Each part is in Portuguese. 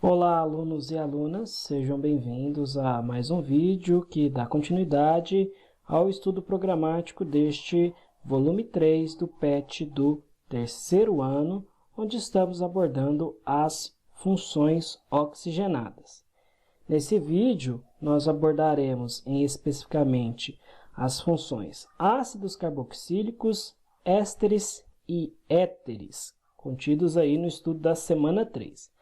Olá, alunos e alunas, sejam bem-vindos a mais um vídeo que dá continuidade ao estudo programático deste volume 3 do PET do terceiro ano, onde estamos abordando as funções oxigenadas. Nesse vídeo, nós abordaremos especificamente as funções ácidos carboxílicos, ésteres e éteres, contidos aí no estudo da semana 3.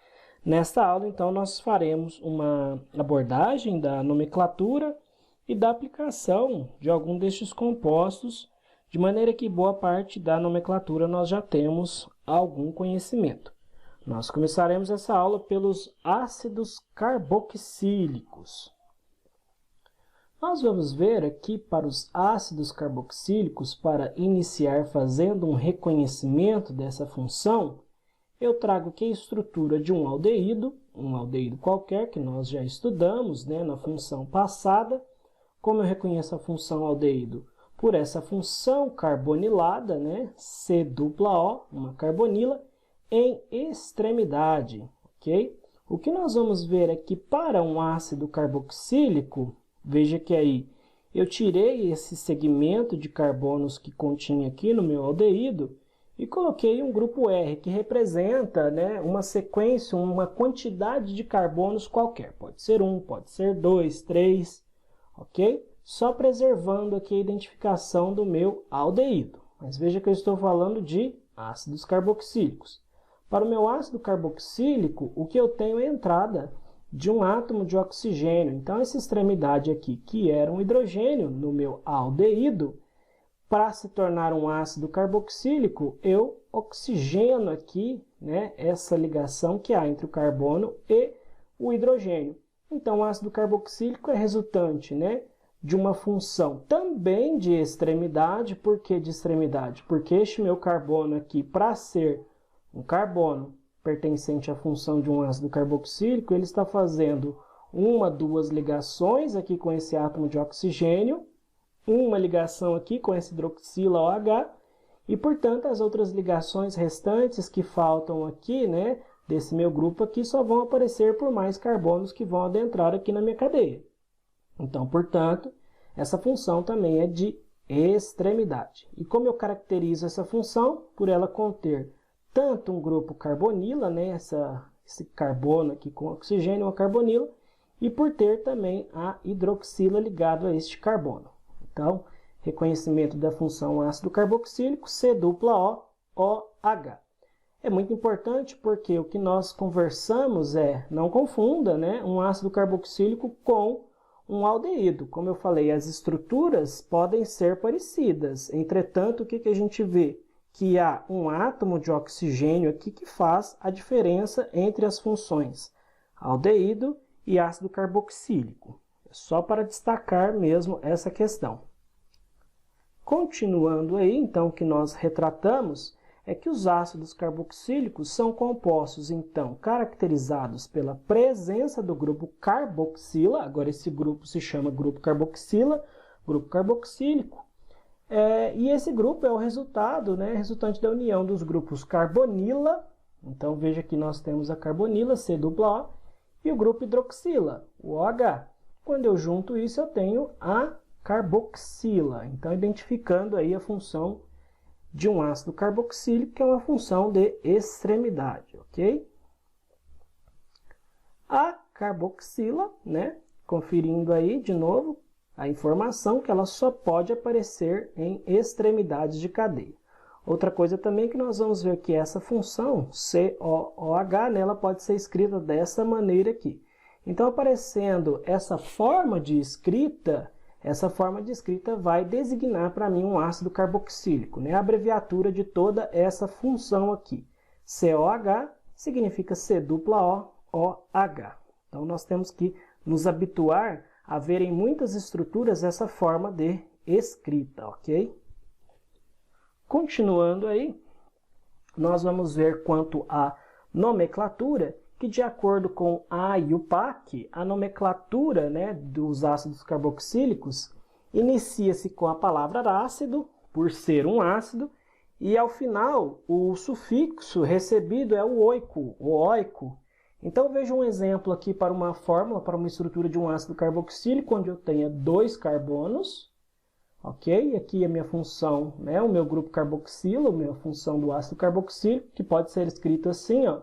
Nesta aula, então, nós faremos uma abordagem da nomenclatura e da aplicação de algum destes compostos, de maneira que boa parte da nomenclatura nós já temos algum conhecimento. Nós começaremos essa aula pelos ácidos carboxílicos. Nós vamos ver aqui para os ácidos carboxílicos, para iniciar fazendo um reconhecimento dessa função, eu trago aqui a estrutura de um aldeído qualquer que nós já estudamos, na função passada. Como eu reconheço a função aldeído? Por essa função carbonilada, C-O, uma carbonila, em extremidade, ok? O que nós vamos ver aqui para um ácido carboxílico, veja que aí eu tirei esse segmento de carbonos que continha aqui no meu aldeído, e coloquei um grupo R, que representa uma sequência, uma quantidade de carbonos qualquer. Pode ser 1, pode ser 2, 3, ok? Só preservando aqui a identificação do meu aldeído. Mas veja que eu estou falando de ácidos carboxílicos. Para o meu ácido carboxílico, o que eu tenho é a entrada de um átomo de oxigênio. Então, essa extremidade aqui, que era um hidrogênio no meu aldeído, para se tornar um ácido carboxílico, eu oxigeno aqui, essa ligação que há entre o carbono e o hidrogênio. Então, o ácido carboxílico é resultante, de uma função também de extremidade. Por que de extremidade? Porque este meu carbono aqui, para ser um carbono pertencente à função de um ácido carboxílico, ele está fazendo duas ligações aqui com esse átomo de oxigênio, uma ligação aqui com esse hidroxila OH, e, portanto, as outras ligações restantes que faltam aqui, desse meu grupo aqui, só vão aparecer por mais carbonos que vão adentrar aqui na minha cadeia. Então, portanto, essa função também é de extremidade. E como eu caracterizo essa função? Por ela conter tanto um grupo carbonila, esse carbono aqui com oxigênio, uma carbonila, e por ter também a hidroxila ligado a este carbono. Então, reconhecimento da função ácido carboxílico, C-O-OH. É muito importante porque o que nós conversamos não confunda, um ácido carboxílico com um aldeído. Como eu falei, as estruturas podem ser parecidas. Entretanto, o que a gente vê? Que há um átomo de oxigênio aqui que faz a diferença entre as funções aldeído e ácido carboxílico. Só para destacar mesmo essa questão. Continuando aí, então, o que nós retratamos é que os ácidos carboxílicos são compostos, então, caracterizados pela presença do grupo carboxila. Agora, esse grupo se chama grupo carboxila, grupo carboxílico. E esse grupo é o resultante da união dos grupos carbonila. Então, veja que nós temos a carbonila, C-O, e o grupo hidroxila, o OH. Quando eu junto isso, eu tenho a carboxila. Então, identificando aí a função de um ácido carboxílico, que é uma função de extremidade, ok? A carboxila, conferindo aí de novo a informação que ela só pode aparecer em extremidades de cadeia. Outra coisa também que nós vamos ver que essa função, C-O-O-H, ela pode ser escrita dessa maneira aqui. Então, aparecendo essa forma de escrita vai designar para mim um ácido carboxílico, a abreviatura de toda essa função aqui. COH significa C-O-O-H. Então, nós temos que nos habituar a ver em muitas estruturas essa forma de escrita, ok? Continuando aí, nós vamos ver quanto à nomenclatura, que de acordo com a IUPAC, a nomenclatura dos ácidos carboxílicos inicia-se com a palavra ácido, por ser um ácido, e ao final o sufixo recebido é o oico, Então, veja um exemplo aqui para uma fórmula, para uma estrutura de um ácido carboxílico, onde eu tenha 2 carbonos, ok? Aqui é a minha função, né? O meu grupo carboxilo, a minha função do ácido carboxílico, que pode ser escrito assim, ó,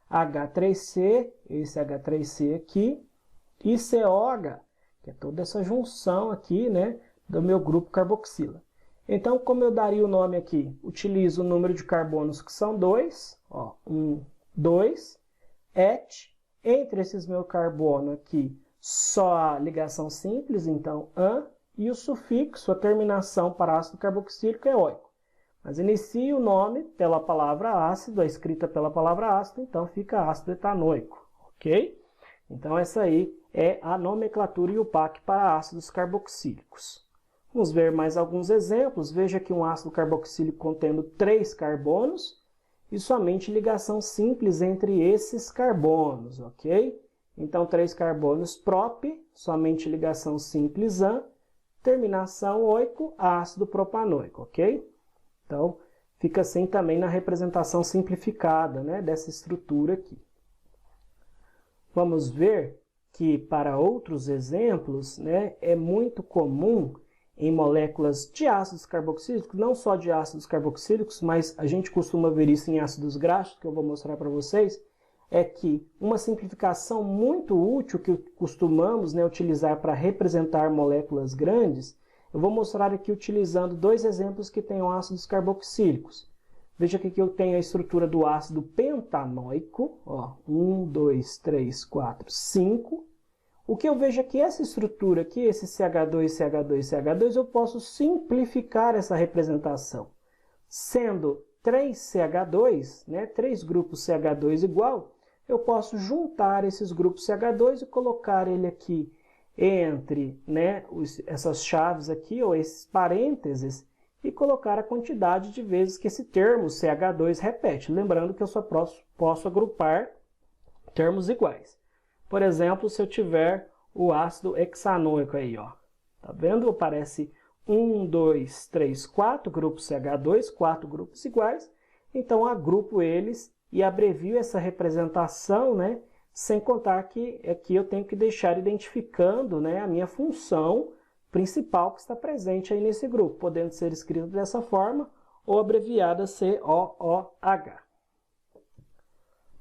H3C, esse H3C aqui, e COH, que é toda essa junção aqui, né, do meu grupo carboxila. Então, como eu daria o nome aqui? Utilizo o número de carbonos que são 2, ó, 1, 2, et, entre esses meus carbonos aqui, só a ligação simples, então, an, e o sufixo, a terminação para ácido carboxílico é oico. Mas inicio o nome pela palavra ácido, a escrita pela palavra ácido, então fica ácido etanoico, ok? Então essa aí é a nomenclatura IUPAC para ácidos carboxílicos. Vamos ver mais alguns exemplos. Veja que um ácido carboxílico contendo 3 carbonos e somente ligação simples entre esses carbonos, ok? Então 3 carbonos prop, somente ligação simples an, terminação oico, ácido propanoico, ok? Então, fica assim também na representação simplificada, né, dessa estrutura aqui. Vamos ver que, para outros exemplos, né, é muito comum em moléculas de ácidos carboxílicos, não só de ácidos carboxílicos, mas a gente costuma ver isso em ácidos graxos, que eu vou mostrar para vocês, é que uma simplificação muito útil que costumamos, né, utilizar para representar moléculas grandes. Eu vou mostrar aqui utilizando 2 exemplos que tenham ácidos carboxílicos. Veja que aqui eu tenho a estrutura do ácido pentanoico, ó, 1, 2, 3, 4, 5. O que eu vejo aqui, essa estrutura aqui, esse CH2, CH2, CH2, eu posso simplificar essa representação. Sendo 3 CH2, né, 3 grupos CH2 igual, eu posso juntar esses grupos CH2 e colocar ele aqui entre, né, essas chaves aqui, ou esses parênteses, e colocar a quantidade de vezes que esse termo CH2 repete. Lembrando que eu só posso agrupar termos iguais. Por exemplo, se eu tiver o ácido hexanoico aí, ó. Tá vendo? Aparece 1, 2, 3, 4 grupos CH2, 4 grupos iguais. Então, agrupo eles e abrevio essa representação, né? Sem contar que aqui eu tenho que deixar identificando, né, a minha função principal que está presente aí nesse grupo, podendo ser escrito dessa forma ou abreviada COOH.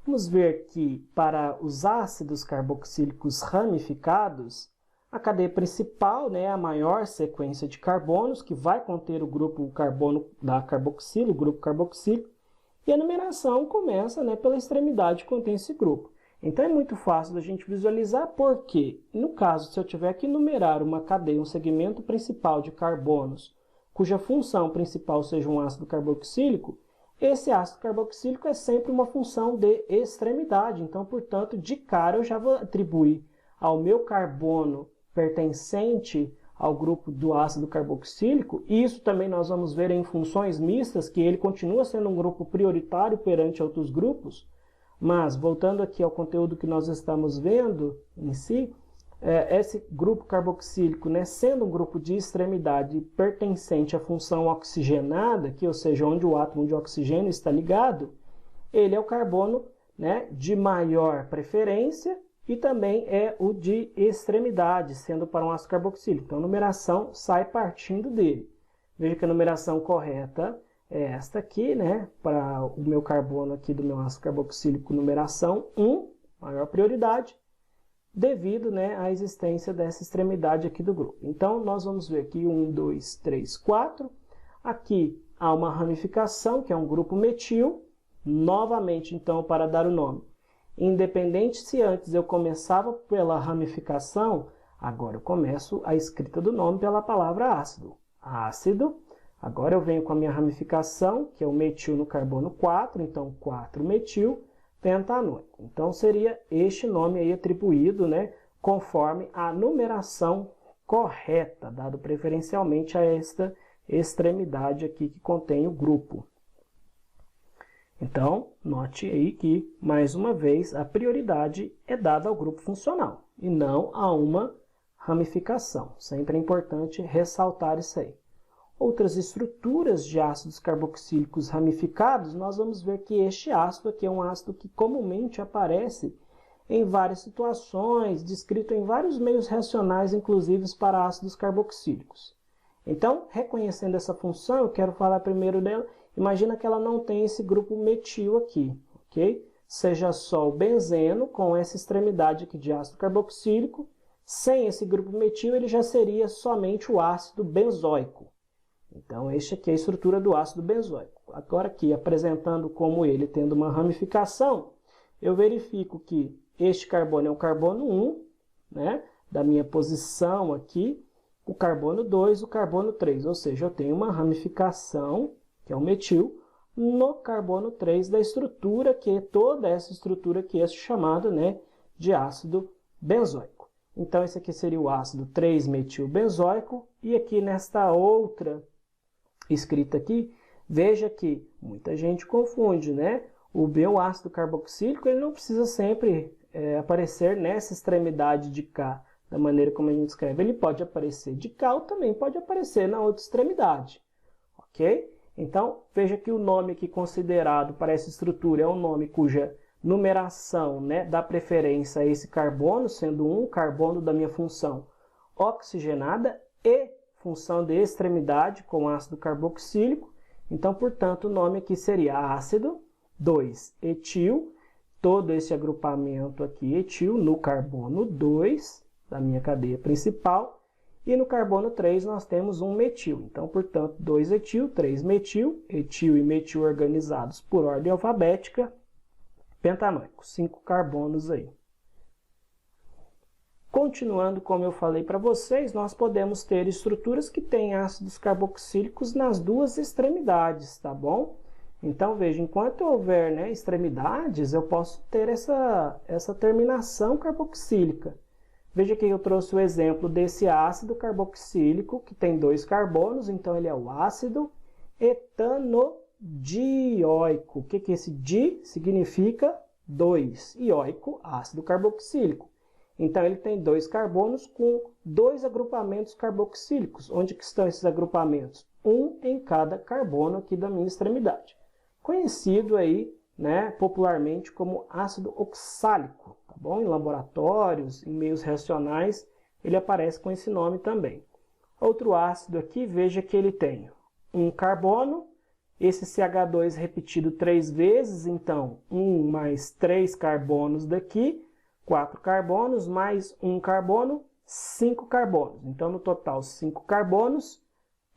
Vamos ver que para os ácidos carboxílicos ramificados, a cadeia principal, né, é a maior sequência de carbonos, que vai conter o grupo carbono da carboxilo, o grupo carboxílico, e a numeração começa, né, pela extremidade que contém esse grupo. Então é muito fácil da gente visualizar porque, no caso, se eu tiver que numerar uma cadeia, um segmento principal de carbonos, cuja função principal seja um ácido carboxílico, esse ácido carboxílico é sempre uma função de extremidade. Então, portanto, de cara eu já vou atribuir ao meu carbono pertencente ao grupo do ácido carboxílico. Isso também nós vamos ver em funções mistas, que ele continua sendo um grupo prioritário perante outros grupos. Mas, voltando aqui ao conteúdo que nós estamos vendo em si, esse grupo carboxílico, né, sendo um grupo de extremidade pertencente à função oxigenada, que, ou seja, onde o átomo de oxigênio está ligado, ele é o carbono, né, de maior preferência e também é o de extremidade, sendo para um ácido carboxílico. Então, a numeração sai partindo dele. Veja que a numeração correta é esta aqui, né? Para o meu carbono aqui do meu ácido carboxílico, numeração 1, maior prioridade, devido, né, à existência dessa extremidade aqui do grupo. Então, nós vamos ver aqui 1, 2, 3, 4. Aqui há uma ramificação, que é um grupo metil. Novamente, então, para dar o nome. Independente se antes eu começava pela ramificação, agora eu começo a escrita do nome pela palavra ácido. Ácido. Agora eu venho com a minha ramificação, que é o metil no carbono 4, então 4-metil pentanoico. Então seria este nome aí atribuído, né, conforme a numeração correta, dado preferencialmente a esta extremidade aqui que contém o grupo. Então, note aí que, mais uma vez, a prioridade é dada ao grupo funcional e não a uma ramificação. Sempre é importante ressaltar isso aí. Outras estruturas de ácidos carboxílicos ramificados, nós vamos ver que este ácido aqui é um ácido que comumente aparece em várias situações, descrito em vários meios reacionais, inclusive para ácidos carboxílicos. Então, reconhecendo essa função, eu quero falar primeiro dela. Imagina que ela não tem esse grupo metil aqui, ok? Seja só o benzeno com essa extremidade aqui de ácido carboxílico. Sem esse grupo metil, ele já seria somente o ácido benzoico. Então, este aqui é a estrutura do ácido benzoico. Agora aqui, apresentando como ele tendo uma ramificação, eu verifico que este carbono é o carbono 1, né, da minha posição aqui, o carbono 2, o carbono 3, ou seja, eu tenho uma ramificação, que é o metil, no carbono 3 da estrutura, que é toda essa estrutura que é chamada, né, de ácido benzoico. Então, esse aqui seria o ácido 3-metilbenzoico, e aqui nesta outra escrita aqui, veja que muita gente confunde, né? O bioácido carboxílico ele não precisa sempre aparecer nessa extremidade de cá, da maneira como a gente escreve. Ele pode aparecer de cá ou também pode aparecer na outra extremidade, ok? Então, veja que o nome aqui considerado para essa estrutura é um nome cuja numeração, né, dá preferência a esse carbono, sendo um carbono da minha função oxigenada e função de extremidade com ácido carboxílico. Então, portanto, o nome aqui seria ácido 2-etil, todo esse agrupamento aqui etil no carbono 2 da minha cadeia principal, e no carbono 3 nós temos um metil. Então, portanto, 2-etil, 3-metil, etil e metil organizados por ordem alfabética, pentanóico, 5 carbonos aí. Continuando, como eu falei para vocês, nós podemos ter estruturas que têm ácidos carboxílicos nas duas extremidades, tá bom? Então, veja, enquanto houver, né, extremidades, eu posso ter essa terminação carboxílica. Veja que eu trouxe o exemplo desse ácido carboxílico, que tem 2 carbonos, então ele é o ácido etanodioico. O que esse di significa? 2. Ioico, ácido carboxílico. Então, ele tem 2 carbonos com 2 agrupamentos carboxílicos. Onde que estão esses agrupamentos? Um em cada carbono aqui da minha extremidade. Conhecido aí, né, popularmente como ácido oxálico. Tá bom? Em laboratórios, em meios reacionais, ele aparece com esse nome também. Outro ácido aqui, veja que ele tem um carbono, esse CH2 repetido 3 vezes, então 1 mais 3 carbonos daqui, 4 carbonos, mais 1 carbono, 5 carbonos. Então, no total, 5 carbonos,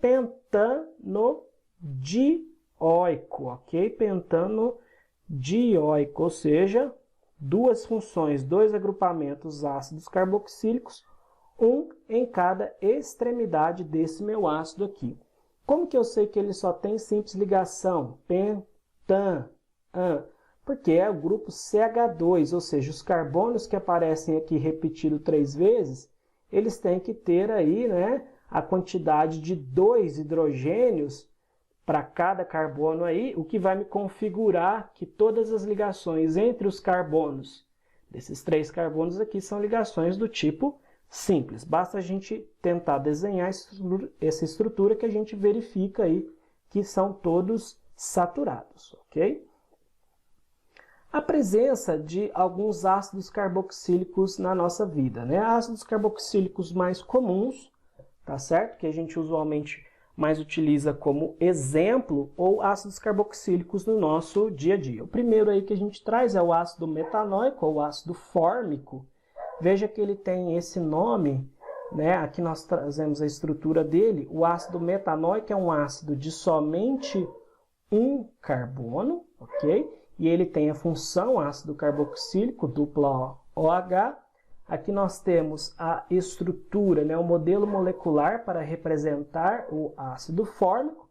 pentanodioico, ok? Pentanodioico, ou seja, 2 funções, 2 agrupamentos ácidos carboxílicos, um em cada extremidade desse meu ácido aqui. Como que eu sei que ele só tem simples ligação? Pentan, porque é o grupo CH2, ou seja, os carbonos que aparecem aqui repetido 3 vezes, eles têm que ter aí, né, a quantidade de 2 hidrogênios para cada carbono aí, o que vai me configurar que todas as ligações entre os carbonos desses 3 carbonos aqui são ligações do tipo simples. Basta a gente tentar desenhar essa estrutura que a gente verifica aí que são todos saturados, ok? A presença de alguns ácidos carboxílicos na nossa vida, né? Ácidos carboxílicos mais comuns, tá certo? Que a gente usualmente mais utiliza como exemplo, ou ácidos carboxílicos no nosso dia a dia. O primeiro aí que a gente traz é o ácido metanóico, ou ácido fórmico. Veja que ele tem esse nome, né? Aqui nós trazemos a estrutura dele. O ácido metanóico é um ácido de somente um carbono, ok? E ele tem a função ácido carboxílico, dupla OH. Aqui nós temos a estrutura, né, o modelo molecular para representar o ácido fórmico.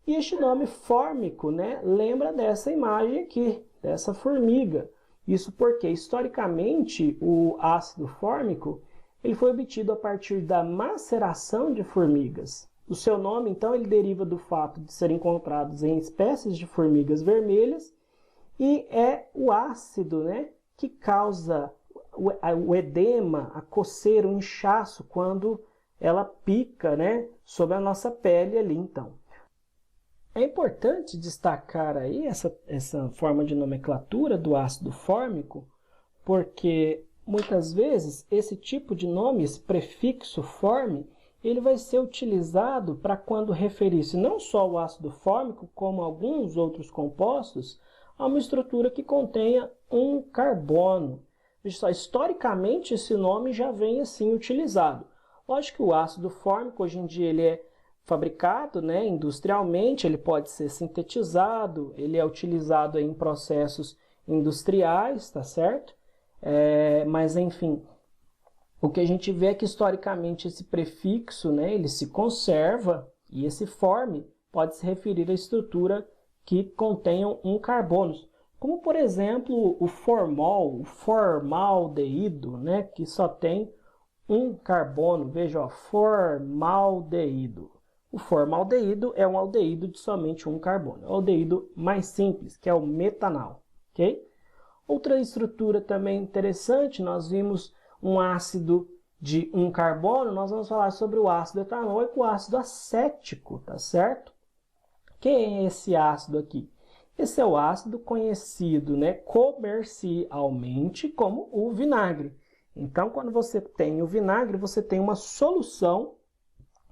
E este nome fórmico, né, lembra dessa imagem aqui, dessa formiga. Isso porque, historicamente, o ácido fórmico ele foi obtido a partir da maceração de formigas. O seu nome, então, ele deriva do fato de serem encontrados em espécies de formigas vermelhas, e é o ácido, né, que causa o edema, a coceira, o inchaço quando ela pica, né, sobre a nossa pele ali, então. É importante destacar aí essa forma de nomenclatura do ácido fórmico, porque muitas vezes esse tipo de nome, esse prefixo forme, ele vai ser utilizado para quando referir-se não só ao ácido fórmico, como alguns outros compostos, a uma estrutura que contenha um carbono. Veja só, historicamente esse nome já vem assim utilizado. Lógico que o ácido fórmico hoje em dia ele é fabricado, né, industrialmente, ele pode ser sintetizado, ele é utilizado em processos industriais, tá certo? Mas enfim, o que a gente vê é que historicamente esse prefixo, né, ele se conserva e esse forme pode se referir à estrutura que contenham um carbono. Como, por exemplo, o formol, o formaldeído, né, que só tem um carbono. Veja, ó, formaldeído. O formaldeído é um aldeído de somente um carbono. É o aldeído mais simples, que é o metanal. Okay? Outra estrutura também interessante, nós vimos um ácido de um carbono, nós vamos falar sobre o ácido etanóico e o ácido acético, tá certo? Quem é esse ácido aqui? Esse é o ácido conhecido, né, comercialmente como o vinagre. Então, quando você tem o vinagre, você tem uma solução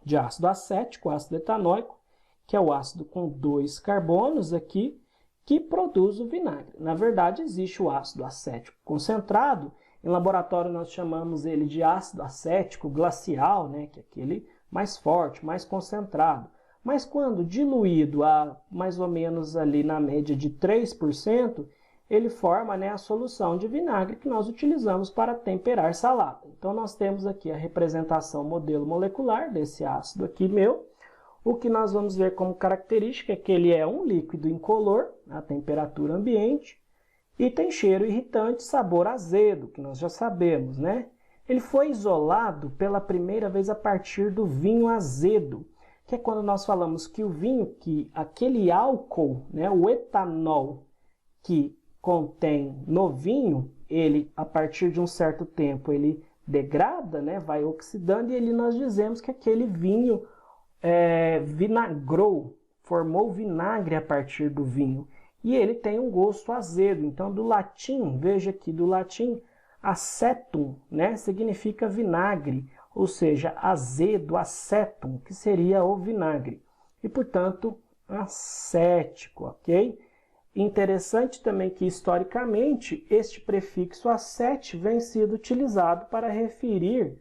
de ácido acético, ácido etanóico, que é o ácido com 2 carbonos aqui, que produz o vinagre. Na verdade, existe o ácido acético concentrado. Em laboratório, nós chamamos ele de ácido acético glacial, né, que é aquele mais forte, mais concentrado. Mas quando diluído a mais ou menos ali na média de 3%, ele forma, né, a solução de vinagre que nós utilizamos para temperar salada. Então, nós temos aqui a representação modelo molecular desse ácido aqui meu. O que nós vamos ver como característica é que ele é um líquido incolor, a temperatura ambiente, e tem cheiro irritante, sabor azedo, que nós já sabemos, né? Ele foi isolado pela primeira vez a partir do vinho azedo, que é quando nós falamos que o vinho, que aquele álcool, né, o etanol que contém no vinho, ele, a partir de um certo tempo, ele degrada, né, vai oxidando, e nós dizemos que aquele vinho vinagrou, formou vinagre a partir do vinho. E ele tem um gosto azedo. Então, do latim, veja aqui, do latim, acetum, né, significa vinagre, ou seja, azedo, acetum, que seria o vinagre. E, portanto, acético, ok? Interessante também que, historicamente, este prefixo acete vem sendo utilizado para referir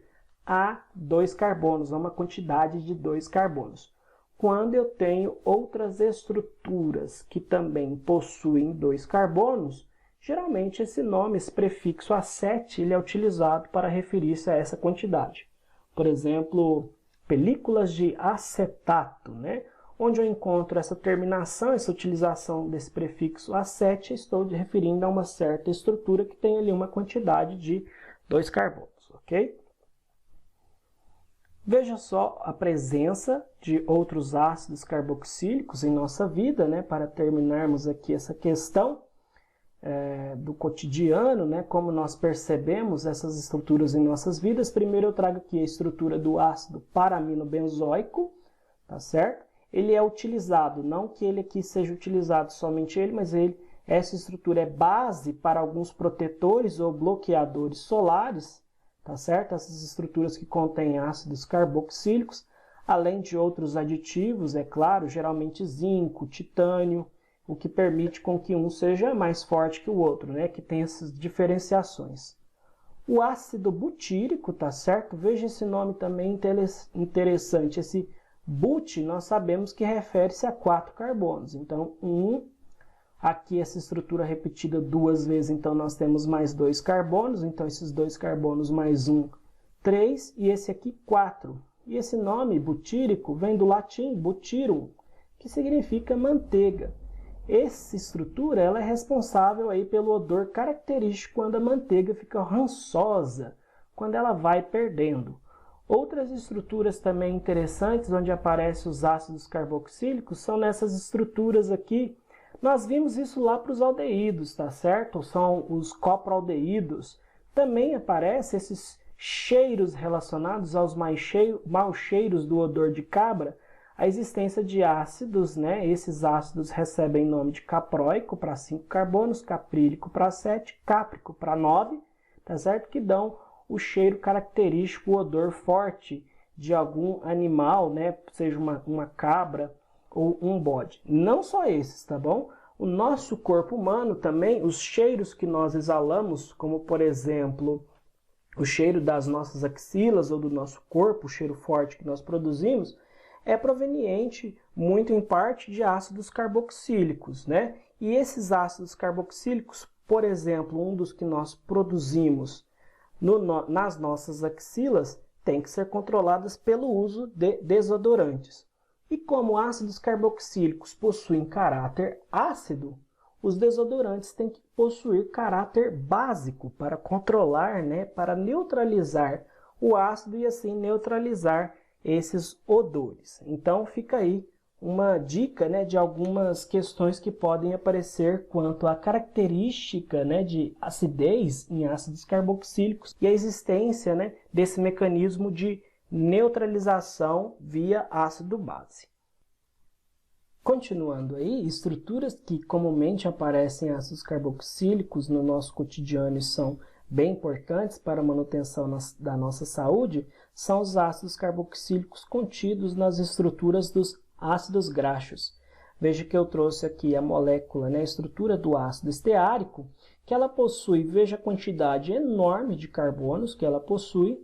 a 2 carbonos, a uma quantidade de 2 carbonos. Quando eu tenho outras estruturas que também possuem 2 carbonos, geralmente esse nome, esse prefixo acete, ele é utilizado para referir-se a essa quantidade. Por exemplo, películas de acetato, né? Onde eu encontro essa terminação, essa utilização desse prefixo acete, estou referindo a uma certa estrutura que tem ali uma quantidade de 2 carbonos, ok? Veja só a presença de outros ácidos carboxílicos em nossa vida, né? Para terminarmos aqui essa questão do cotidiano, né? Como nós percebemos essas estruturas em nossas vidas. Primeiro eu trago aqui a estrutura do ácido paraminobenzoico, tá certo? Ele é utilizado, não que ele aqui seja utilizado somente ele, mas essa estrutura é base para alguns protetores ou bloqueadores solares, tá certo? Essas estruturas que contêm ácidos carboxílicos, além de outros aditivos, é claro, geralmente zinco, titânio, o que permite com que um seja mais forte que o outro, né? Que tem essas diferenciações. O ácido butírico, tá certo? Veja esse nome também interessante, esse but, nós sabemos que refere-se a 4 carbonos. Então, aqui essa estrutura repetida 2 vezes, então nós temos mais 2 carbonos. Então, esses 2 carbonos mais 1, 3, e esse aqui 4. E esse nome butírico vem do latim butyrum, que significa manteiga. Essa estrutura ela é responsável aí pelo odor característico quando a manteiga fica rançosa, quando ela vai perdendo. Outras estruturas também interessantes, onde aparecem os ácidos carboxílicos, são nessas estruturas aqui. Nós vimos isso lá para os aldeídos, tá certo? São os coproaldeídos. Também aparecem esses cheiros relacionados aos maus cheiros do odor de cabra, a existência de ácidos, né? Esses ácidos recebem nome de capróico para 5 carbonos, caprílico para 7, cáprico para 9, tá certo? Que dão o cheiro característico, o odor forte de algum animal, né? Seja uma cabra ou um bode. Não só esses, tá bom? O nosso corpo humano também, os cheiros que nós exalamos, como por exemplo, o cheiro das nossas axilas ou do nosso corpo, o cheiro forte que nós produzimos, é proveniente, muito em parte, de ácidos carboxílicos, né? E esses ácidos carboxílicos, por exemplo, um dos que nós produzimos nas nossas axilas, tem que ser controladas pelo uso de desodorantes. E como ácidos carboxílicos possuem caráter ácido, os desodorantes têm que possuir caráter básico para controlar, né, para neutralizar o ácido e assim neutralizar esses odores. Então fica aí uma dica, né, de algumas questões que podem aparecer quanto à característica, né, de acidez em ácidos carboxílicos e a existência, né, desse mecanismo de neutralização via ácido base. Continuando aí, estruturas que comumente aparecem em ácidos carboxílicos no nosso cotidiano e são bem importantes para a manutenção da nossa saúde são os ácidos carboxílicos contidos nas estruturas dos ácidos graxos. Veja que eu trouxe aqui a molécula, né, a estrutura do ácido esteárico, que ela possui, veja a quantidade enorme de carbonos que ela possui,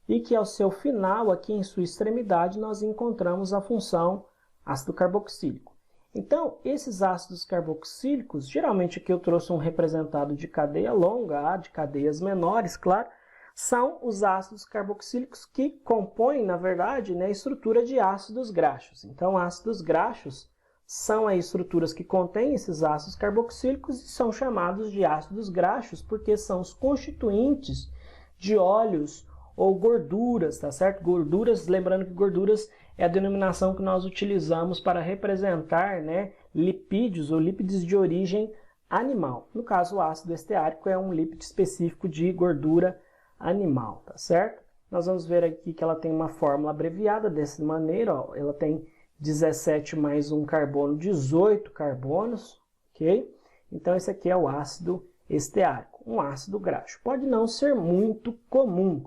e que ao seu final, aqui em sua extremidade, nós encontramos a função ácido carboxílico. Então, esses ácidos carboxílicos, geralmente aqui eu trouxe um representado de cadeia longa, de cadeias menores, claro, são os ácidos carboxílicos que compõem, na verdade, né, a estrutura de ácidos graxos. Então, ácidos graxos são as estruturas que contêm esses ácidos carboxílicos e são chamados de ácidos graxos porque são os constituintes de óleos ou gorduras, tá certo? Gorduras, lembrando que gorduras é a denominação que nós utilizamos para representar, né, lipídios ou lípides de origem animal. No caso, o ácido esteárico é um lípido específico de gordura animal, tá certo? Nós vamos ver aqui que ela tem uma fórmula abreviada dessa maneira, ó, ela tem 17 mais um carbono, 18 carbonos, ok? Então esse aqui é o ácido esteárico, um ácido graxo. Pode não ser muito comum,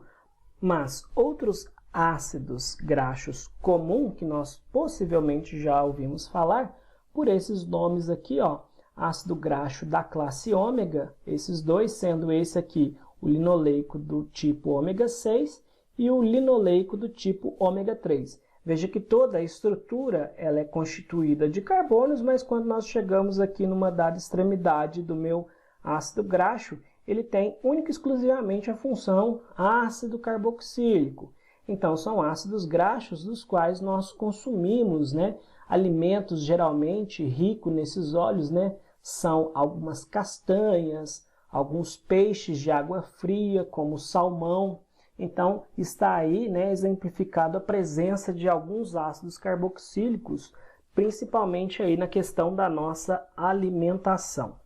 mas outros ácidos graxos comuns que nós possivelmente já ouvimos falar por esses nomes aqui, ó, ácido graxo da classe ômega, esses dois, sendo esse aqui o linoleico do tipo ômega 6 e o linoleico do tipo ômega 3. Veja que toda a estrutura ela é constituída de carbonos, mas quando nós chegamos aqui numa dada extremidade do meu ácido graxo, ele tem única e exclusivamente a função ácido carboxílico. Então, são ácidos graxos dos quais nós consumimos, né? Alimentos geralmente ricos nesses óleos, né? São algumas castanhas, alguns peixes de água fria, como o salmão. Então, está aí, né, exemplificado a presença de alguns ácidos carboxílicos, principalmente aí na questão da nossa alimentação.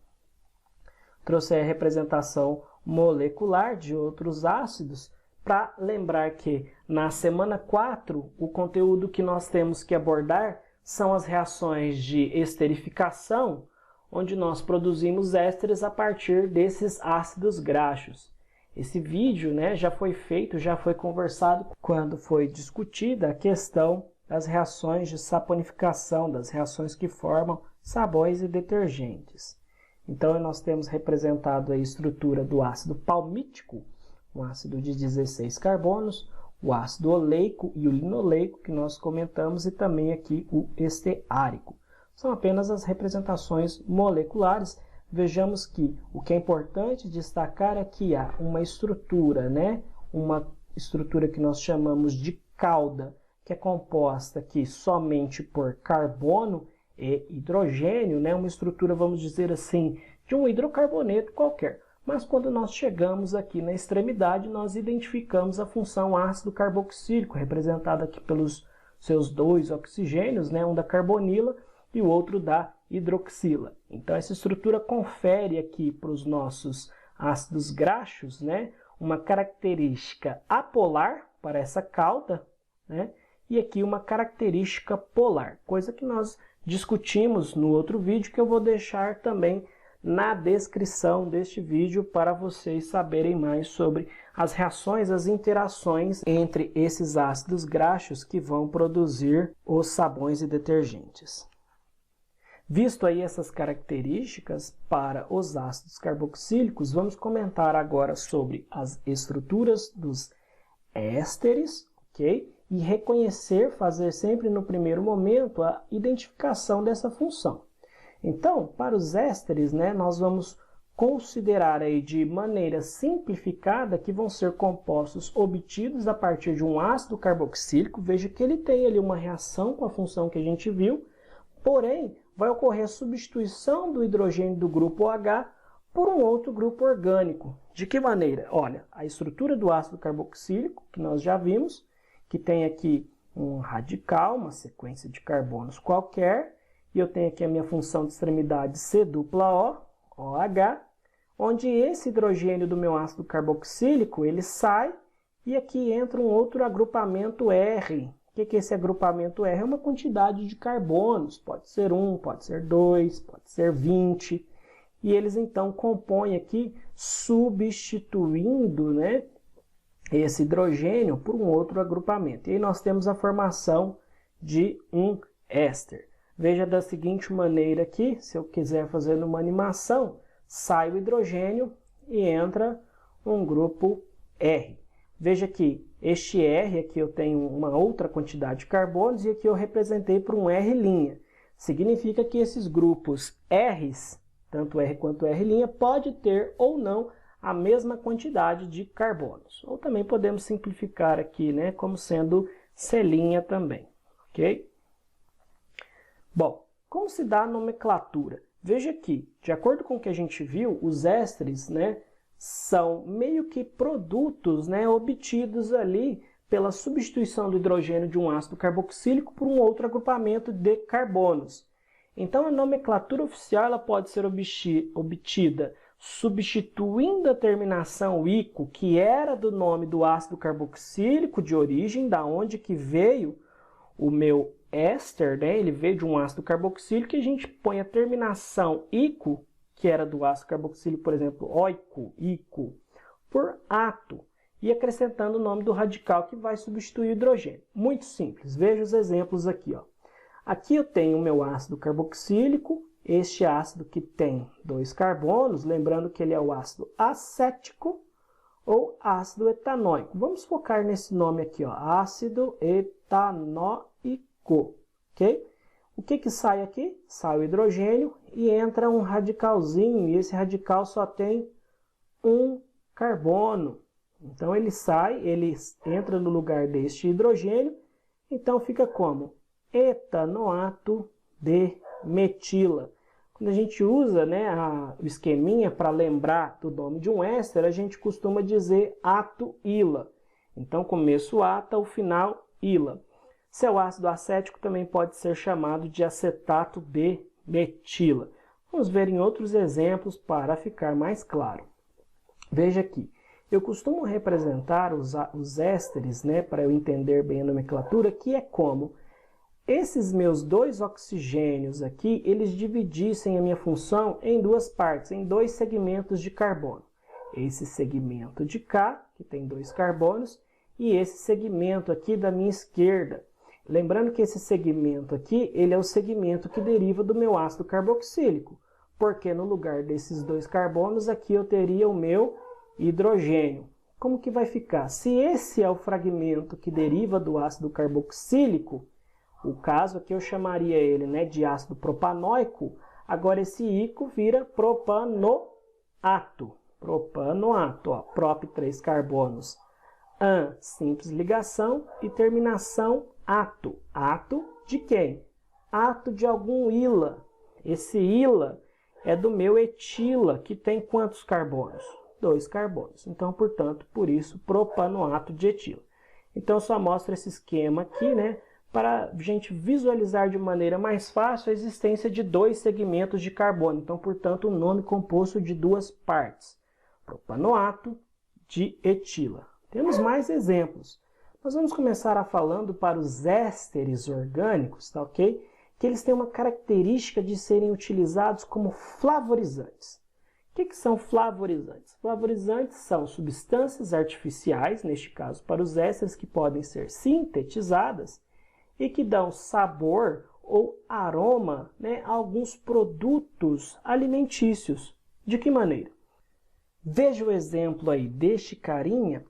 Trouxe a representação molecular de outros ácidos, para lembrar que na semana 4, o conteúdo que nós temos que abordar são as reações de esterificação, onde nós produzimos ésteres a partir desses ácidos graxos. Esse vídeo, né, já foi feito, já foi conversado quando foi discutida a questão das reações de saponificação, das reações que formam sabões e detergentes. Então, nós temos representado a estrutura do ácido palmítico, um ácido de 16 carbonos, o ácido oleico e o linoleico, que nós comentamos, e também aqui o esteárico. São apenas as representações moleculares. Vejamos que o que é importante destacar é que há uma estrutura, né? Uma estrutura que nós chamamos de cauda, que é composta aqui somente por carbono e hidrogênio, né? Uma estrutura, vamos dizer assim, de um hidrocarboneto qualquer. Mas quando nós chegamos aqui na extremidade, nós identificamos a função ácido carboxílico, representada aqui pelos seus dois oxigênios, né? Um da carbonila e o outro da hidroxila. Então, essa estrutura confere aqui para os nossos ácidos graxos, né, uma característica apolar para essa cauda, né, e aqui uma característica polar, coisa que nós discutimos no outro vídeo, que eu vou deixar também na descrição deste vídeo para vocês saberem mais sobre as reações, as interações entre esses ácidos graxos que vão produzir os sabões e detergentes. Visto aí essas características para os ácidos carboxílicos, vamos comentar agora sobre as estruturas dos ésteres, ok? E reconhecer, fazer sempre no primeiro momento a identificação dessa função. Então, para os ésteres, nós vamos considerar aí de maneira simplificada que vão ser compostos obtidos a partir de um ácido carboxílico. Veja que ele tem ali uma reação com a função que a gente viu, porém, vai ocorrer a substituição do hidrogênio do grupo OH por um outro grupo orgânico. De que maneira? Olha, a estrutura do ácido carboxílico, que nós já vimos, que tem aqui um radical, uma sequência de carbonos qualquer, e eu tenho aqui a minha função de extremidade C≡O, OH, onde esse hidrogênio do meu ácido carboxílico, ele sai, e aqui entra um outro agrupamento R. O que é esse agrupamento R? É uma quantidade de carbonos, pode ser 1, pode ser 2, pode ser 20, e eles então compõem aqui, substituindo, esse hidrogênio por um outro agrupamento. E aí nós temos a formação de um éster. Veja da seguinte maneira aqui, se eu quiser fazer uma animação, sai o hidrogênio e entra um grupo R. Veja que este R aqui eu tenho uma outra quantidade de carbonos e aqui eu representei por um R'. Significa que esses grupos R's, tanto R quanto R', pode ter ou não a mesma quantidade de carbonos. Ou também podemos simplificar aqui, como sendo C' também, ok? Bom, como se dá a nomenclatura? Veja aqui, de acordo com o que a gente viu, os ésteres, são meio que produtos, obtidos ali pela substituição do hidrogênio de um ácido carboxílico por um outro agrupamento de carbonos. Então, a nomenclatura oficial ela pode ser obtida substituindo a terminação ico, que era do nome do ácido carboxílico de origem, da onde que veio o meu éster, ele veio de um ácido carboxílico, e a gente põe a terminação ico, que era do ácido carboxílico, por exemplo, oico, ico, por ato, e acrescentando o nome do radical que vai substituir o hidrogênio. Muito simples, veja os exemplos aqui. Aqui eu tenho o meu ácido carboxílico, este ácido que tem 2 carbonos, lembrando que ele é o ácido acético ou ácido etanóico. Vamos focar nesse nome aqui, ácido etanóico, ok? O que sai aqui? Sai o hidrogênio e entra um radicalzinho, e esse radical só tem um carbono. Então ele sai, ele entra no lugar deste hidrogênio, então fica como? Etanoato de metila. Quando a gente usa o esqueminha para lembrar do nome de um éster, a gente costuma dizer ato-ila. Então, começo ata, o final ila. Se é o ácido acético, também pode ser chamado de acetato de metila. Vamos ver em outros exemplos para ficar mais claro. Veja aqui, eu costumo representar os ésteres, para eu entender bem a nomenclatura, que é como esses meus 2 oxigênios aqui, eles dividissem a minha função em 2 partes, em 2 segmentos de carbono. Esse segmento de cá, que tem 2 carbonos, e esse segmento aqui da minha esquerda. Lembrando que esse segmento aqui, ele é o segmento que deriva do meu ácido carboxílico, porque no lugar desses 2 carbonos, aqui eu teria o meu hidrogênio. Como que vai ficar? Se esse é o fragmento que deriva do ácido carboxílico, o caso aqui eu chamaria ele de ácido propanóico, agora esse ico vira propanoato. Propanoato, prop 3 carbonos. An, simples ligação, e terminação ato. Ato de quem? Ato de algum ila. Esse ila é do meu etila, que tem quantos carbonos? 2 carbonos. Então, portanto, por isso, propanoato de etila. Então, só mostra esse esquema aqui, para a gente visualizar de maneira mais fácil a existência de 2 segmentos de carbono. Então, portanto, um nome composto de 2 partes. Propanoato de etila. Temos mais exemplos. Nós vamos começar falando para os ésteres orgânicos, tá ok? que eles têm uma característica de serem utilizados como flavorizantes. O que são flavorizantes? Flavorizantes são substâncias artificiais, neste caso para os ésteres, que podem ser sintetizadas e que dão sabor ou aroma, né, a alguns produtos alimentícios. De que maneira? Veja o exemplo aí deste carinha,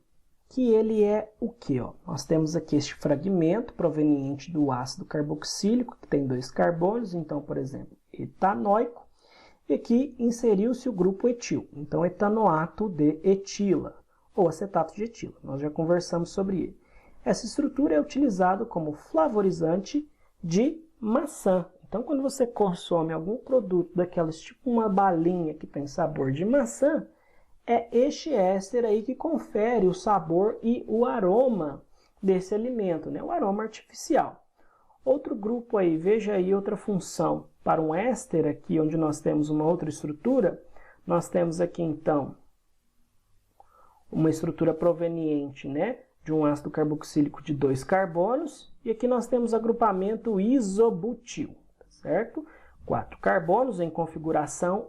que ele é o quê? Nós temos aqui este fragmento proveniente do ácido carboxílico, que tem 2 carbonos, então, por exemplo, etanóico, e aqui inseriu-se o grupo etil, então etanoato de etila, ou acetato de etila, nós já conversamos sobre ele. Essa estrutura é utilizada como flavorizante de maçã. Então, quando você consome algum produto daquelas, tipo uma balinha que tem sabor de maçã, é este éster aí que confere o sabor e o aroma desse alimento, né? O aroma artificial. Outro grupo aí, veja aí outra função para um éster aqui, onde nós temos uma outra estrutura. Nós temos aqui, então, uma estrutura proveniente, né, de um ácido carboxílico de 2 carbonos. E aqui nós temos agrupamento isobutil, tá certo? 4 carbonos em configuração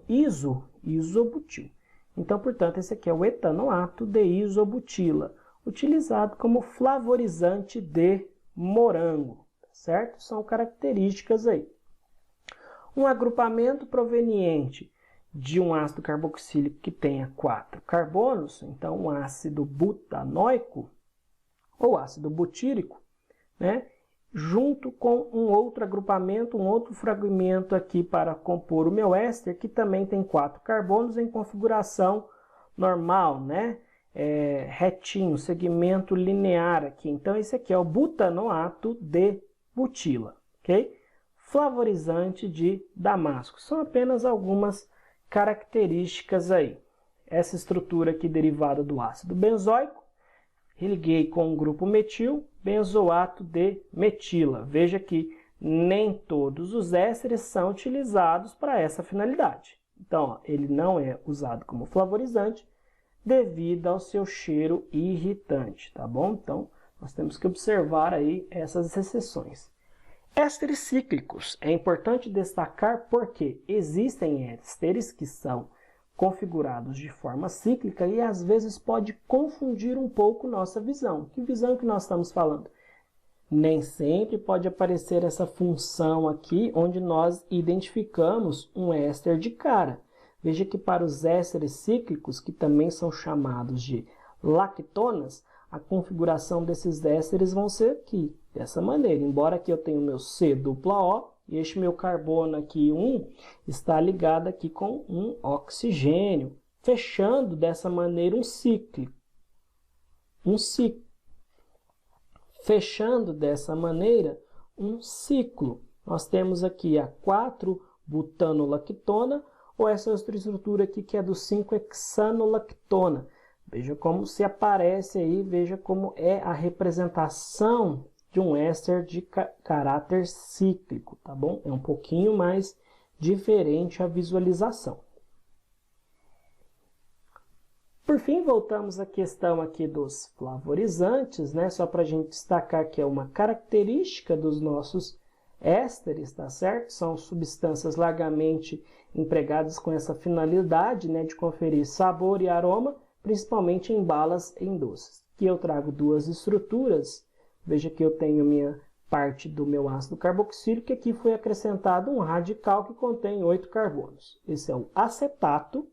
isobutil. Então, portanto, esse aqui é o etanoato de isobutila, utilizado como flavorizante de morango, certo? São características aí. Um agrupamento proveniente de um ácido carboxílico que tenha 4 carbonos, então um ácido butanóico ou ácido butírico, né? Junto com um outro agrupamento, um outro fragmento aqui para compor o meu éster, que também tem 4 carbonos em configuração normal, né? Retinho, segmento linear aqui. Então, esse aqui é o butanoato de butila, ok? Flavorizante de damasco. São apenas algumas características aí. Essa estrutura aqui derivada do ácido benzoico, liguei com o grupo metil, benzoato de metila. Veja que nem todos os ésteres são utilizados para essa finalidade. Então, ele não é usado como flavorizante devido ao seu cheiro irritante, tá bom? Então, nós temos que observar aí essas exceções. Ésteres cíclicos. É importante destacar porque existem ésteres que são configurados de forma cíclica e às vezes pode confundir um pouco nossa visão. Que visão que nós estamos falando? Nem sempre pode aparecer essa função aqui onde nós identificamos um éster de cara. Veja que para os ésteres cíclicos, que também são chamados de lactonas, a configuração desses ésteres vão ser aqui, dessa maneira. Embora aqui eu tenha o meu C-O, e este meu carbono aqui, 1, está ligado aqui com um oxigênio, fechando dessa maneira um ciclo. Fechando dessa maneira um ciclo. Nós temos aqui a 4-butanolactona, ou essa outra estrutura aqui que é do 5-hexanolactona. Veja como se aparece aí, veja como é a representação de um éster de caráter cíclico, tá bom? É um pouquinho mais diferente a visualização. Por fim, voltamos à questão aqui dos flavorizantes, né? Só para a gente destacar que é uma característica dos nossos ésteres, tá certo? São substâncias largamente empregadas com essa finalidade, né, de conferir sabor e aroma, principalmente em balas e em doces. Aqui eu trago 2 estruturas. Veja que eu tenho minha parte do meu ácido carboxílico, que aqui foi acrescentado um radical que contém 8 carbonos. Esse é o acetato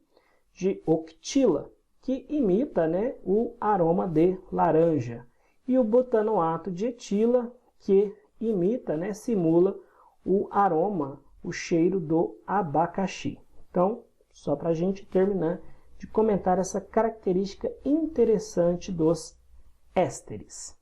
de octila, que imita, né, o aroma de laranja. E o butanoato de etila, que imita, né, simula o aroma, o cheiro do abacaxi. Então, só para a gente terminar de comentar essa característica interessante dos ésteres.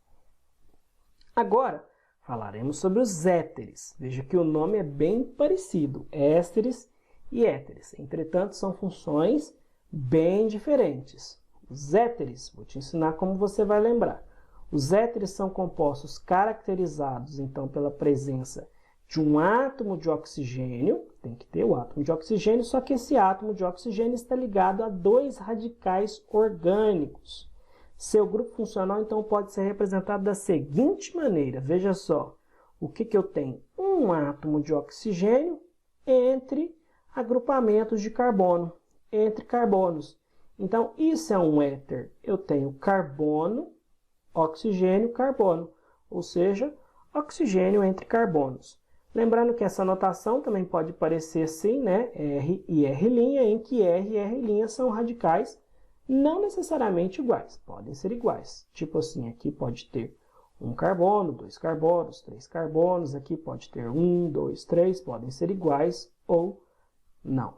Agora, falaremos sobre os éteres. Veja que o nome é bem parecido, ésteres e éteres. Entretanto, são funções bem diferentes. Os éteres, vou te ensinar como você vai lembrar. Os éteres são compostos caracterizados, então, pela presença de um átomo de oxigênio, tem que ter o átomo de oxigênio, só que esse átomo de oxigênio está ligado a 2 radicais orgânicos. Seu grupo funcional, então, pode ser representado da seguinte maneira. Veja só, o que eu tenho? Um átomo de oxigênio entre agrupamentos de carbono, entre carbonos. Então, isso é um éter. Eu tenho carbono, oxigênio, carbono, ou seja, oxigênio entre carbonos. Lembrando que essa notação também pode parecer assim, né? R e R', em que R e R' são radicais não necessariamente iguais, podem ser iguais. Tipo assim, aqui pode ter um carbono, dois carbonos, três carbonos, aqui pode ter um, dois, três, podem ser iguais ou não.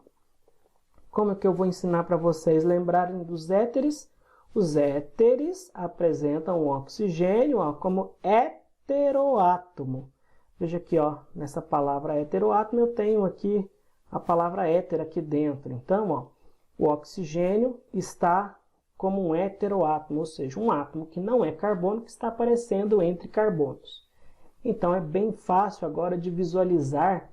Como é que eu vou ensinar para vocês lembrarem dos éteres? Os éteres apresentam o oxigênio como heteroátomo. Veja aqui, ó, nessa palavra heteroátomo eu tenho aqui a palavra éter aqui dentro. Então, ó, o oxigênio está como um heteroátomo, ou seja, um átomo que não é carbono que está aparecendo entre carbonos. Então, é bem fácil agora de visualizar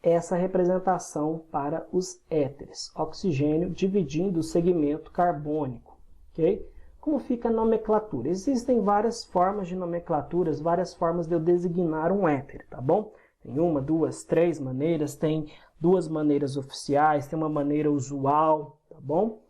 essa representação para os éteres. Oxigênio dividindo o segmento carbônico. Okay? Como fica a nomenclatura? Existem várias formas de nomenclaturas, várias formas de eu designar um éter, tá bom? Tem uma, duas, três maneiras, tem duas maneiras oficiais, tem uma maneira usual, tá bom?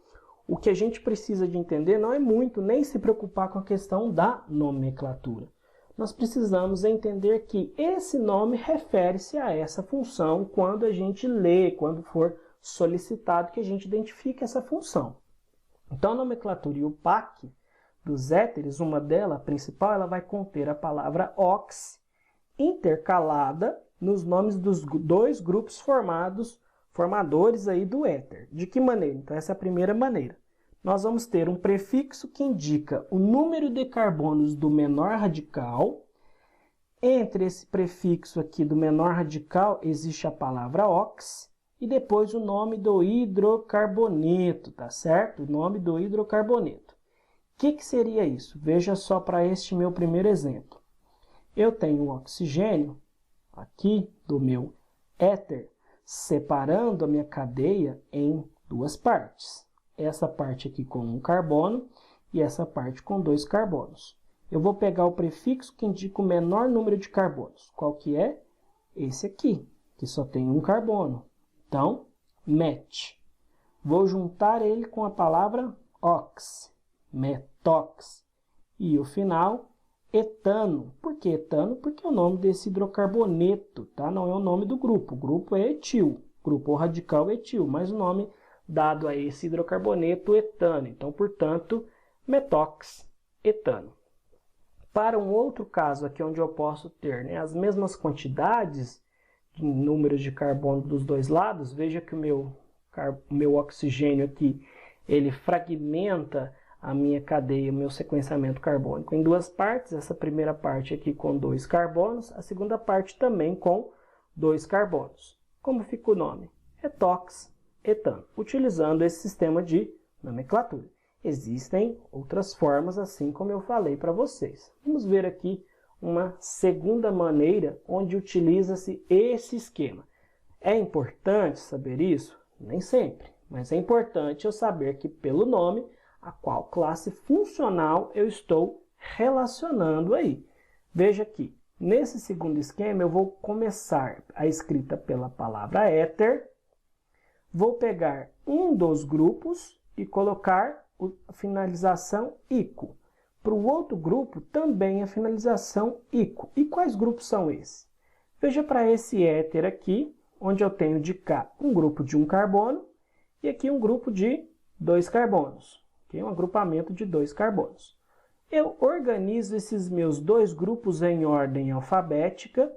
O que a gente precisa de entender não é muito, nem se preocupar com a questão da nomenclatura. Nós precisamos entender que esse nome refere-se a essa função quando a gente lê, quando for solicitado que a gente identifique essa função. Então, a nomenclatura IUPAC dos éteres, uma delas, a principal, ela vai conter a palavra ox intercalada nos nomes dos dois grupos formadores aí do éter. De que maneira? Então, essa é a primeira maneira. Nós vamos ter um prefixo que indica o número de carbonos do menor radical. Entre esse prefixo aqui do menor radical existe a palavra ox e depois o nome do hidrocarboneto, tá certo? O nome do hidrocarboneto. O que seria isso? Veja só para este meu primeiro exemplo. Eu tenho o oxigênio aqui do meu éter, separando a minha cadeia em duas partes. Essa parte aqui com um carbono e essa parte com dois carbonos. Eu vou pegar o prefixo que indica o menor número de carbonos. Qual que é? Esse aqui, que só tem um carbono. Então, met. Vou juntar ele com a palavra ox, metox. E o final, etano. Por que etano? Porque é o nome desse hidrocarboneto, tá? Não é o nome do grupo. O grupo é etil. O grupo radical é etil, mas o nome dado a esse hidrocarboneto etano. Então, portanto, metox, etano. Para um outro caso aqui onde eu posso ter, né, as mesmas quantidades de números de carbono dos dois lados, veja que o meu oxigênio aqui, ele fragmenta a minha cadeia, o meu sequenciamento carbônico em duas partes. Essa primeira parte aqui com dois carbonos, a segunda parte também com dois carbonos. Como fica o nome? Etox, etano, utilizando esse sistema de nomenclatura. Existem outras formas, assim como eu falei para vocês. Vamos ver aqui uma segunda maneira onde utiliza-se esse esquema. É importante saber isso? Nem sempre, mas é importante eu saber que pelo nome a qual classe funcional eu estou relacionando aí. Veja aqui, nesse segundo esquema eu vou começar a escrita pela palavra éter, vou pegar um dos grupos e colocar a finalização ico. Para o outro grupo, também a finalização ico. E quais grupos são esses? Veja para esse éter aqui, onde eu tenho de cá um grupo de um carbono e aqui um grupo de dois carbonos. Okay? Um agrupamento de dois carbonos. Eu organizo esses meus dois grupos em ordem alfabética.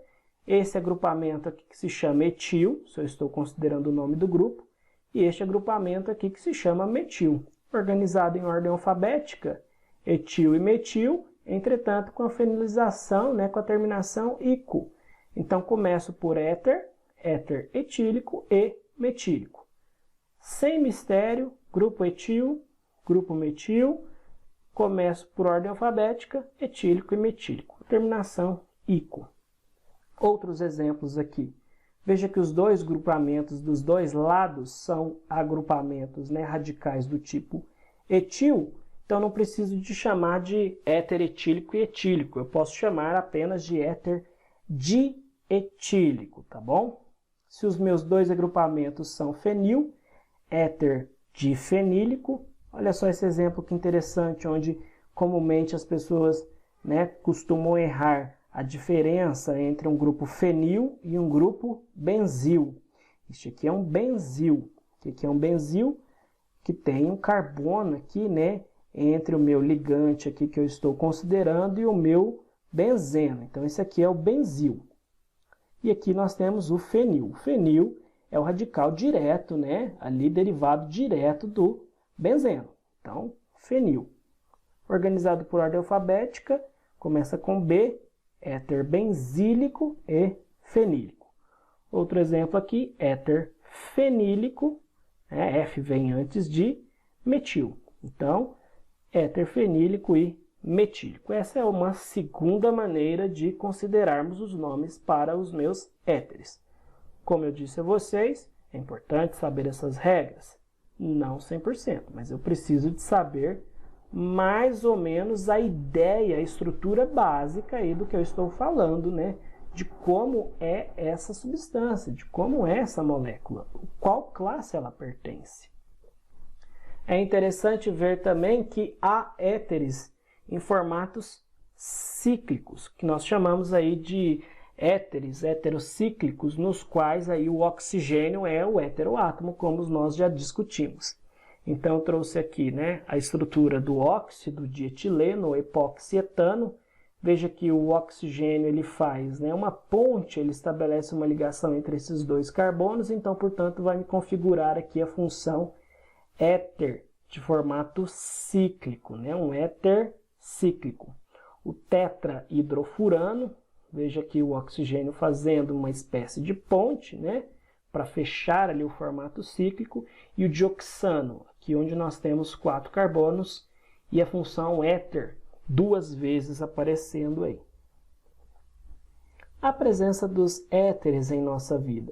Esse agrupamento aqui que se chama etil, se eu estou considerando o nome do grupo, e este agrupamento aqui que se chama metil. Organizado em ordem alfabética, etil e metil, entretanto com a finalização, né, com a terminação ico. Então começo por éter, éter etílico e metílico. Sem mistério, grupo etil, grupo metil, começo por ordem alfabética, etílico e metílico. Terminação ico. Outros exemplos aqui. Veja que os dois grupamentos dos dois lados são agrupamentos, né, radicais do tipo etil, então não preciso de chamar de éter etílico e etílico, eu posso chamar apenas de éter dietílico, tá bom? Se os meus dois agrupamentos são fenil, éter difenílico. Olha só esse exemplo que interessante, onde comumente as pessoas, né, costumam errar a diferença entre um grupo fenil e um grupo benzil. Este aqui é um benzil. O que é um benzil? Que tem um carbono aqui, né, entre o meu ligante aqui que eu estou considerando e o meu benzeno. Então, esse aqui é o benzil. E aqui nós temos o fenil. O fenil é o radical direto, né, ali derivado direto do benzeno. Então, fenil. Organizado por ordem alfabética, começa com B, éter benzílico e fenílico. Outro exemplo aqui, éter fenílico, né, F vem antes de metil. Então, éter fenílico e metílico. Essa é uma segunda maneira de considerarmos os nomes para os meus éteres. Como eu disse a vocês, é importante saber essas regras. Não 100%, mas eu preciso de saber mais ou menos a ideia, a estrutura básica aí do que eu estou falando, né? De como é essa substância, de como é essa molécula, qual classe ela pertence. É interessante ver também que há éteres em formatos cíclicos, que nós chamamos aí de éteres heterocíclicos, nos quais aí o oxigênio é o heteroátomo, como nós já discutimos. Então eu trouxe aqui, né, a estrutura do óxido de etileno ou epoxietano. Veja que o oxigênio ele faz, né, uma ponte, ele estabelece uma ligação entre esses dois carbonos, então, portanto, vai me configurar aqui a função éter de formato cíclico, né, um éter cíclico. O tetrahidrofurano, veja aqui o oxigênio fazendo uma espécie de ponte, né, para fechar ali o formato cíclico, e o dioxano, aqui onde nós temos 4 carbonos e a função éter duas vezes aparecendo aí. A presença dos éteres em nossa vida.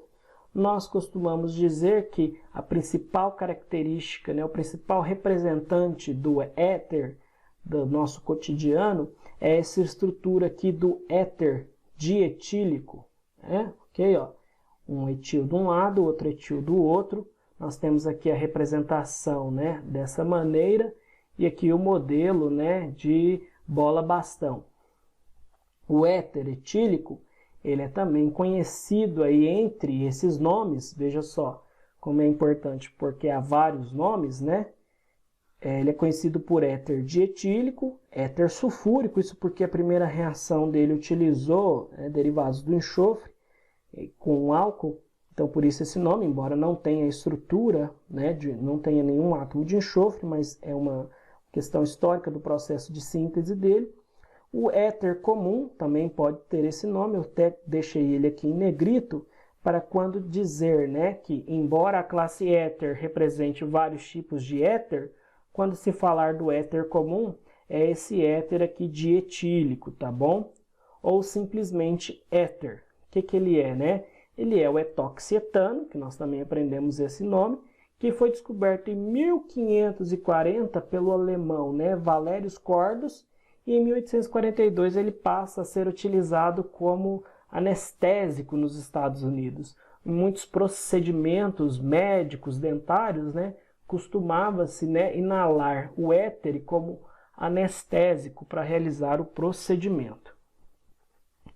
Nós costumamos dizer que a principal característica, né, o principal representante do éter do nosso cotidiano é essa estrutura aqui do éter dietílico, né? Ok, ó. Um etil de um lado, outro etil do outro. Nós temos aqui a representação, né, dessa maneira, e aqui o modelo, né, de bola-bastão. O éter etílico, ele é também conhecido aí entre esses nomes, veja só como é importante, porque há vários nomes, né? Ele é conhecido por éter dietílico, éter sulfúrico, isso porque a primeira reação dele utilizou derivados do enxofre com álcool, então por isso esse nome, embora não tenha estrutura, né, não tenha nenhum átomo de enxofre, mas é uma questão histórica do processo de síntese dele. O éter comum também pode ter esse nome, eu até deixei ele aqui em negrito, para quando dizer, né, que embora a classe éter represente vários tipos de éter, quando se falar do éter comum, é esse éter aqui dietílico, tá bom? Ou simplesmente éter. O que ele é, né? Ele é o etoxietano, que nós também aprendemos esse nome, que foi descoberto em 1540 pelo alemão, né, Valerius Cordus, e em 1842 ele passa a ser utilizado como anestésico nos Estados Unidos. Em muitos procedimentos médicos, dentários, né, costumava-se, né, inalar o éter como anestésico para realizar o procedimento.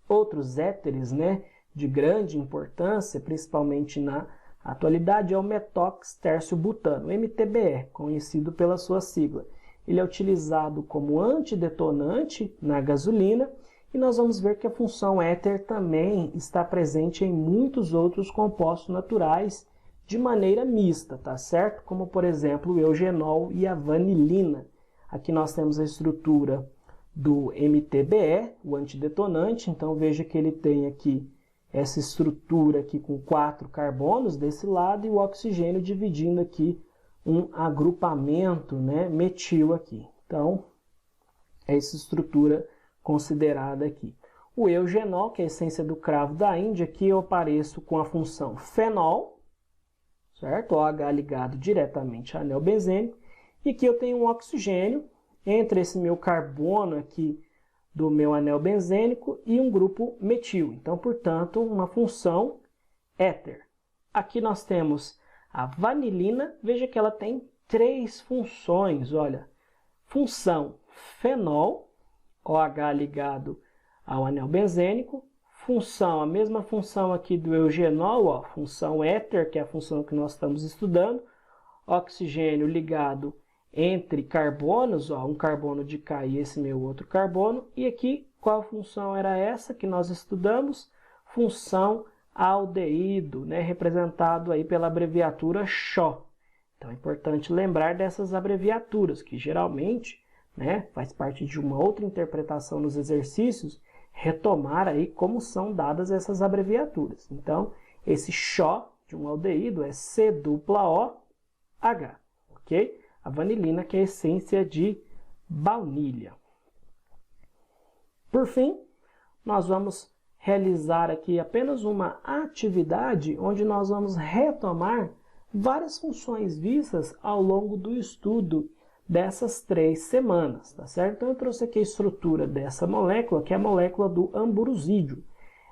Outros éteres, né, de grande importância, principalmente na atualidade, é o metox-tércio-butano, MTBE, conhecido pela sua sigla. Ele é utilizado como antidetonante na gasolina e nós vamos ver que a função éter também está presente em muitos outros compostos naturais de maneira mista, tá certo? Como, por exemplo, o eugenol e a vanilina. Aqui nós temos a estrutura do MTBE, o antidetonante, então veja que ele tem aqui essa estrutura aqui com 4 carbonos desse lado e o oxigênio dividindo aqui um agrupamento, né, metil aqui. Então, é essa estrutura considerada aqui. O eugenol, que é a essência do cravo da Índia, aqui eu apareço com a função fenol, certo? OH ligado diretamente ao anel benzênico. E aqui eu tenho um oxigênio entre esse meu carbono aqui do meu anel benzênico e um grupo metil. Então, portanto, uma função éter. Aqui nós temos a vanilina. Veja que ela tem 3 funções. Olha, função fenol, OH ligado ao anel benzênico. Função, a mesma função aqui do eugenol, ó, função éter, que é a função que nós estamos estudando. Oxigênio ligado entre carbonos, ó, um carbono de cá e esse meu outro carbono. E aqui, qual função era essa que nós estudamos? Função aldeído, né, representado aí pela abreviatura XO. Então é importante lembrar dessas abreviaturas, que geralmente, né, faz parte de uma outra interpretação nos exercícios, retomar aí como são dadas essas abreviaturas. Então, esse XO de um aldeído é C-O-H, ok? A vanilina, que é a essência de baunilha. Por fim, nós vamos realizar aqui apenas uma atividade onde nós vamos retomar várias funções vistas ao longo do estudo dessas 3 semanas, tá certo? Então eu trouxe aqui a estrutura dessa molécula, que é a molécula do amburosídeo.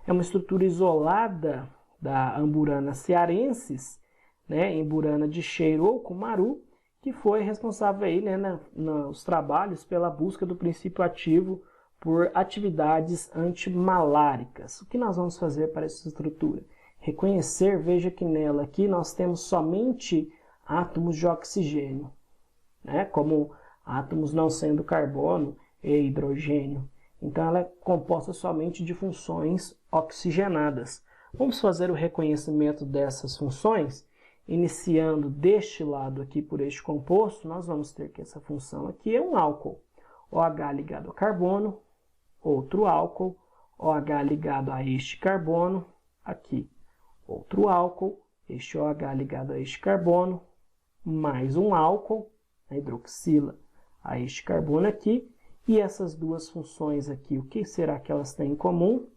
É uma estrutura isolada da amburana cearensis, né, emburana de cheiro ou cumaru, que foi responsável aí, né, nos trabalhos pela busca do princípio ativo por atividades antimaláricas. O que nós vamos fazer para essa estrutura? Reconhecer, veja que nela aqui nós temos somente átomos de oxigênio, né, como átomos não sendo carbono e hidrogênio. Então ela é composta somente de funções oxigenadas. Vamos fazer o reconhecimento dessas funções, iniciando deste lado aqui por este composto. Nós vamos ter que essa função aqui é um álcool, OH ligado ao carbono, outro álcool, OH ligado a este carbono, aqui outro álcool, este OH ligado a este carbono, mais um álcool, a hidroxila a este carbono aqui, e essas duas funções aqui, o que será que elas têm em comum?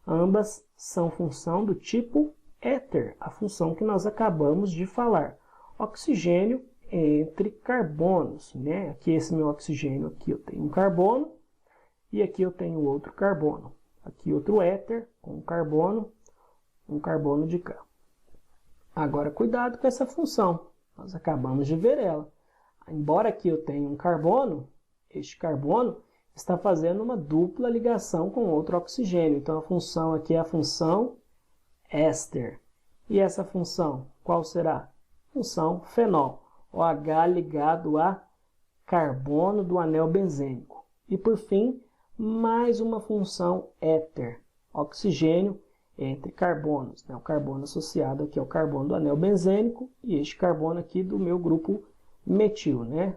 Ambas são função do tipo éter, a função que nós acabamos de falar. Oxigênio entre carbonos, né? Aqui esse meu oxigênio, aqui eu tenho um carbono, e aqui eu tenho outro carbono. Aqui outro éter com um carbono de cá. Agora cuidado com essa função, nós acabamos de ver ela. Embora aqui eu tenha um carbono, este carbono está fazendo uma dupla ligação com outro oxigênio. Então a função aqui é a função éster. E essa função, qual será? Função fenol, OH ligado a carbono do anel benzênico. E por fim, mais uma função éter, oxigênio entre carbonos, né? O carbono associado aqui ao carbono do anel benzênico e este carbono aqui do meu grupo metil, né?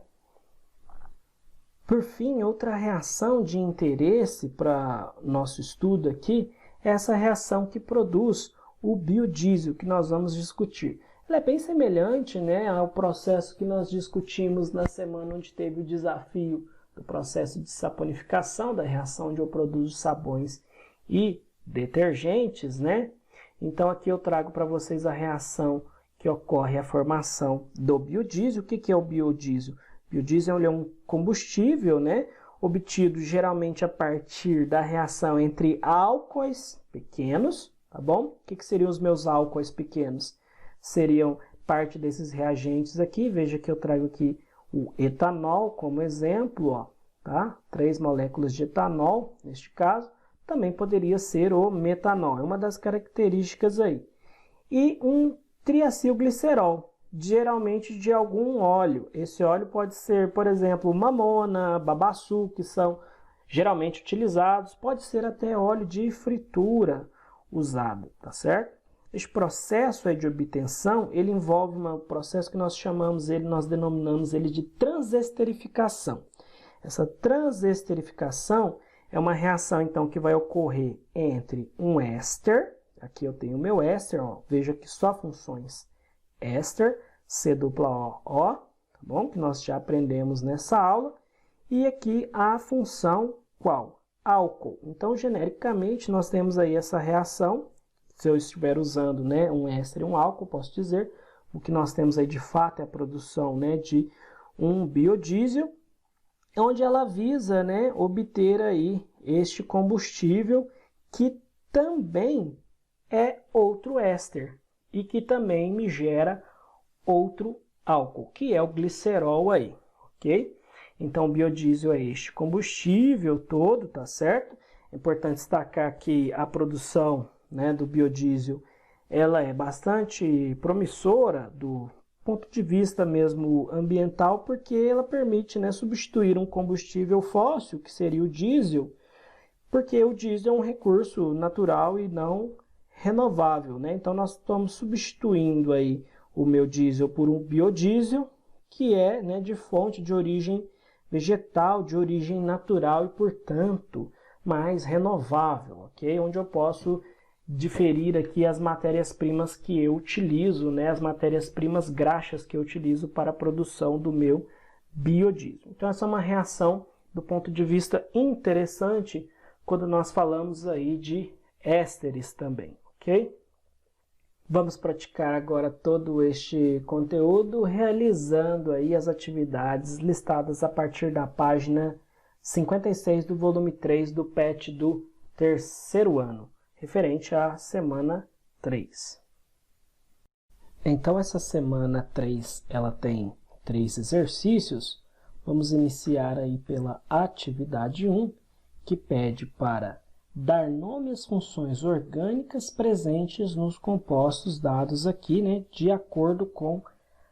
Por fim, outra reação de interesse para nosso estudo aqui é essa reação que produz o biodiesel, que nós vamos discutir. Ela é bem semelhante, né, ao processo que nós discutimos na semana onde teve o desafio do processo de saponificação, da reação onde eu produzo sabões e detergentes, né? Então aqui eu trago para vocês a reação que ocorre a formação do biodiesel. O que é o biodiesel? O biodiesel é um combustível, né, obtido geralmente a partir da reação entre álcoois pequenos, tá bom? O que seriam os meus álcoois pequenos? Seriam parte desses reagentes aqui. Veja que eu trago aqui o etanol como exemplo, ó, tá? 3 moléculas de etanol, neste caso. Também poderia ser o metanol, é uma das características aí. E um triacilglicerol, geralmente de algum óleo. Esse óleo pode ser, por exemplo, mamona, babaçu, que são geralmente utilizados. Pode ser até óleo de fritura usado, tá certo? Este processo aí de obtenção, ele envolve um processo que nós denominamos ele de transesterificação. Essa transesterificação é uma reação, então, que vai ocorrer entre um éster, aqui eu tenho o meu éster, ó, veja que só funções éster, C-O-O, tá bom? Que nós já aprendemos nessa aula. E aqui a função qual? Álcool. Então, genericamente, nós temos aí essa reação. Se eu estiver usando, né, um éster e um álcool, posso dizer, o que nós temos aí de fato é a produção, né, de um biodiesel, onde ela visa, né, obter aí este combustível que também é outro éster e que também me gera outro álcool, que é o glicerol aí, ok? Então, o biodiesel é este combustível todo, tá certo? É importante destacar que a produção, né, do biodiesel, ela é bastante promissora do ponto de vista mesmo ambiental, porque ela permite, né, substituir um combustível fóssil, que seria o diesel, porque o diesel é um recurso natural e não renovável, né? Então, nós estamos substituindo aí o meu diesel por um biodiesel, que é, né, de fonte de origem vegetal, de origem natural e, portanto, mais renovável, ok? Onde eu posso diferir aqui as matérias-primas que eu utilizo, né? As matérias-primas graxas que eu utilizo para a produção do meu biodiesel. Então, essa é uma reação do ponto de vista interessante quando nós falamos aí de ésteres também, ok? Vamos praticar agora todo este conteúdo realizando aí as atividades listadas a partir da página 56 do volume 3 do PET do terceiro ano, referente à semana 3. Então, essa semana 3, ela tem 3 exercícios. Vamos iniciar aí pela atividade 1, que pede para dar nome às funções orgânicas presentes nos compostos dados aqui, né, de acordo com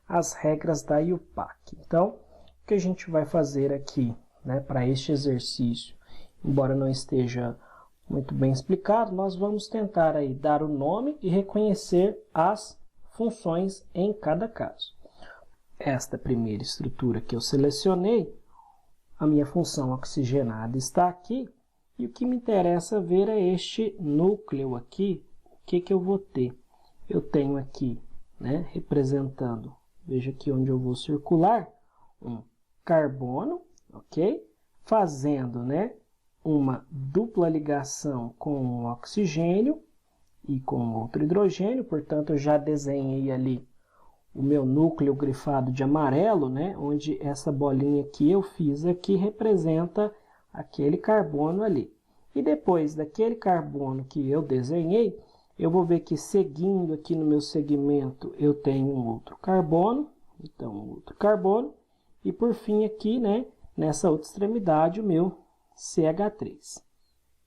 as regras da IUPAC. Então, o que a gente vai fazer aqui, né, para este exercício, embora não esteja muito bem explicado, nós vamos tentar aí dar o nome e reconhecer as funções em cada caso. Esta primeira estrutura que eu selecionei, a minha função oxigenada está aqui, e o que me interessa ver é este núcleo aqui. O que eu vou ter? Eu tenho aqui, né, representando, veja aqui onde eu vou circular, um carbono, ok? Fazendo, né, uma dupla ligação com um oxigênio e com outro hidrogênio, portanto, eu já desenhei ali o meu núcleo grifado de amarelo, né, onde essa bolinha que eu fiz aqui representa aquele carbono ali. E depois daquele carbono que eu desenhei, eu vou ver que seguindo aqui no meu segmento eu tenho um outro carbono, então um outro carbono, e por fim aqui, né, nessa outra extremidade, o meu CH3.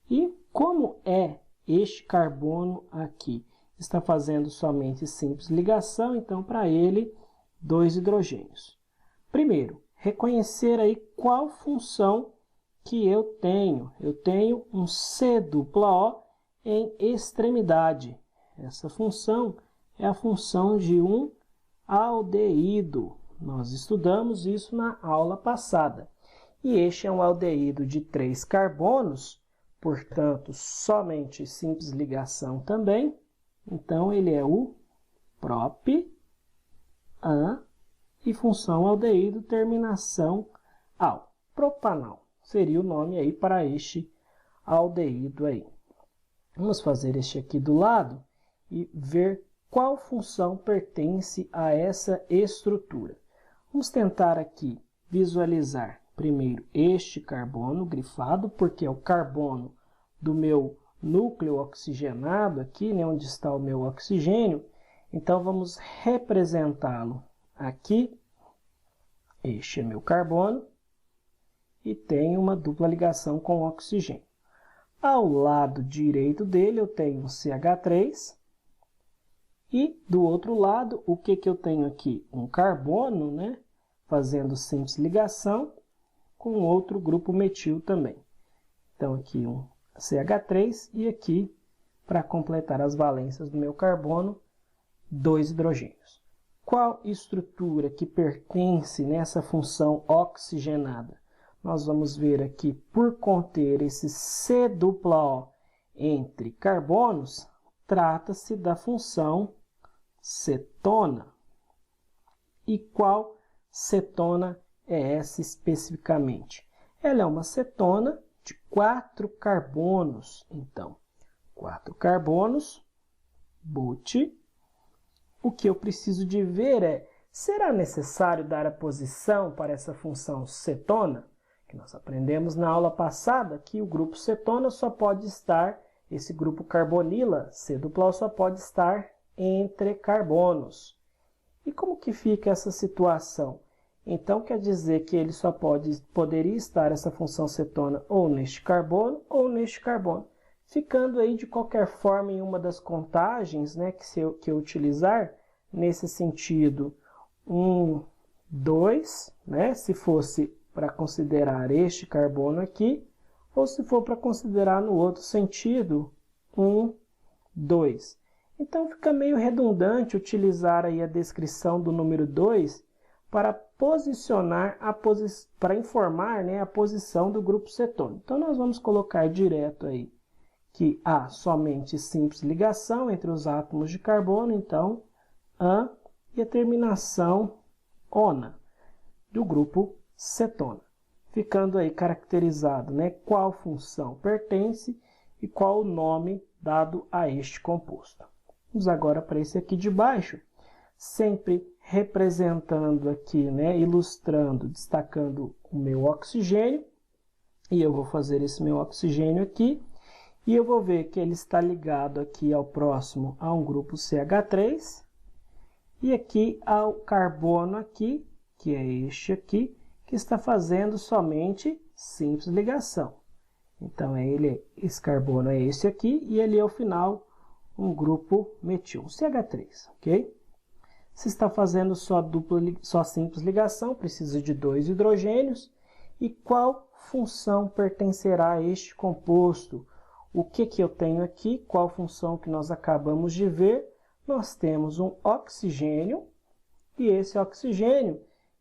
E como é este carbono aqui? Está fazendo somente simples ligação, então para ele, 2 hidrogênios. Primeiro, reconhecer aí qual função que eu tenho. Eu tenho um C-O em extremidade. Essa função é a função de um aldeído. Nós estudamos isso na aula passada. E este é um aldeído de 3 carbonos, portanto, somente simples ligação também. Então, ele é o prop, an, e função aldeído, terminação al. Propanal seria o nome aí para este aldeído aí. Vamos fazer este aqui do lado e ver qual função pertence a essa estrutura. Vamos tentar aqui visualizar primeiro este carbono grifado, porque é o carbono do meu núcleo oxigenado aqui, né, onde está o meu oxigênio. Então, vamos representá-lo aqui. Este é meu carbono e tem uma dupla ligação com o oxigênio. Ao lado direito dele, eu tenho um CH3. E do outro lado, o que eu tenho aqui? Um carbono, né, fazendo simples ligação com outro grupo metil também. Então, aqui um CH3 e aqui, para completar as valências do meu carbono, 2 hidrogênios. Qual estrutura que pertence nessa função oxigenada? Nós vamos ver aqui, por conter esse C-O entre carbonos, trata-se da função cetona. E qual cetona é essa especificamente? Ela é uma cetona de 4 carbonos. Então, 4 carbonos, but. O que eu preciso de ver é, será necessário dar a posição para essa função cetona? que nós aprendemos na aula passada que o grupo cetona só pode estar, esse grupo carbonila, C-dupla-O, só pode estar entre carbonos. E como que fica essa situação? Então, quer dizer que ele só poderia estar essa função cetona ou neste carbono ou neste carbono. Ficando aí, de qualquer forma, em uma das contagens, né, que eu utilizar, nesse sentido, 1, 2, né, se fosse para considerar este carbono aqui, ou se for para considerar no outro sentido, 1, 2. Então, fica meio redundante utilizar aí a descrição do número 2 para posicionar, para informar, né, a posição do grupo cetônico. Então, nós vamos colocar direto aí que há somente simples ligação entre os átomos de carbono, então, AN, e a terminação ONA, do grupo cetona. Ficando aí caracterizado, né, qual função pertence e qual o nome dado a este composto. Vamos agora para esse aqui de baixo, sempre representando aqui, né, ilustrando, destacando o meu oxigênio. E eu vou fazer esse meu oxigênio aqui. E eu vou ver que ele está ligado aqui ao próximo a um grupo CH3. E aqui ao carbono aqui, que é este aqui, que está fazendo somente simples ligação. Então, esse carbono é esse aqui, e ele ao final um grupo metil, um CH3, ok? Se está fazendo só simples ligação, precisa de 2 hidrogênios. E qual função pertencerá a este composto? O que eu tenho aqui? Qual função que nós acabamos de ver? Nós temos um oxigênio, e esse oxigênio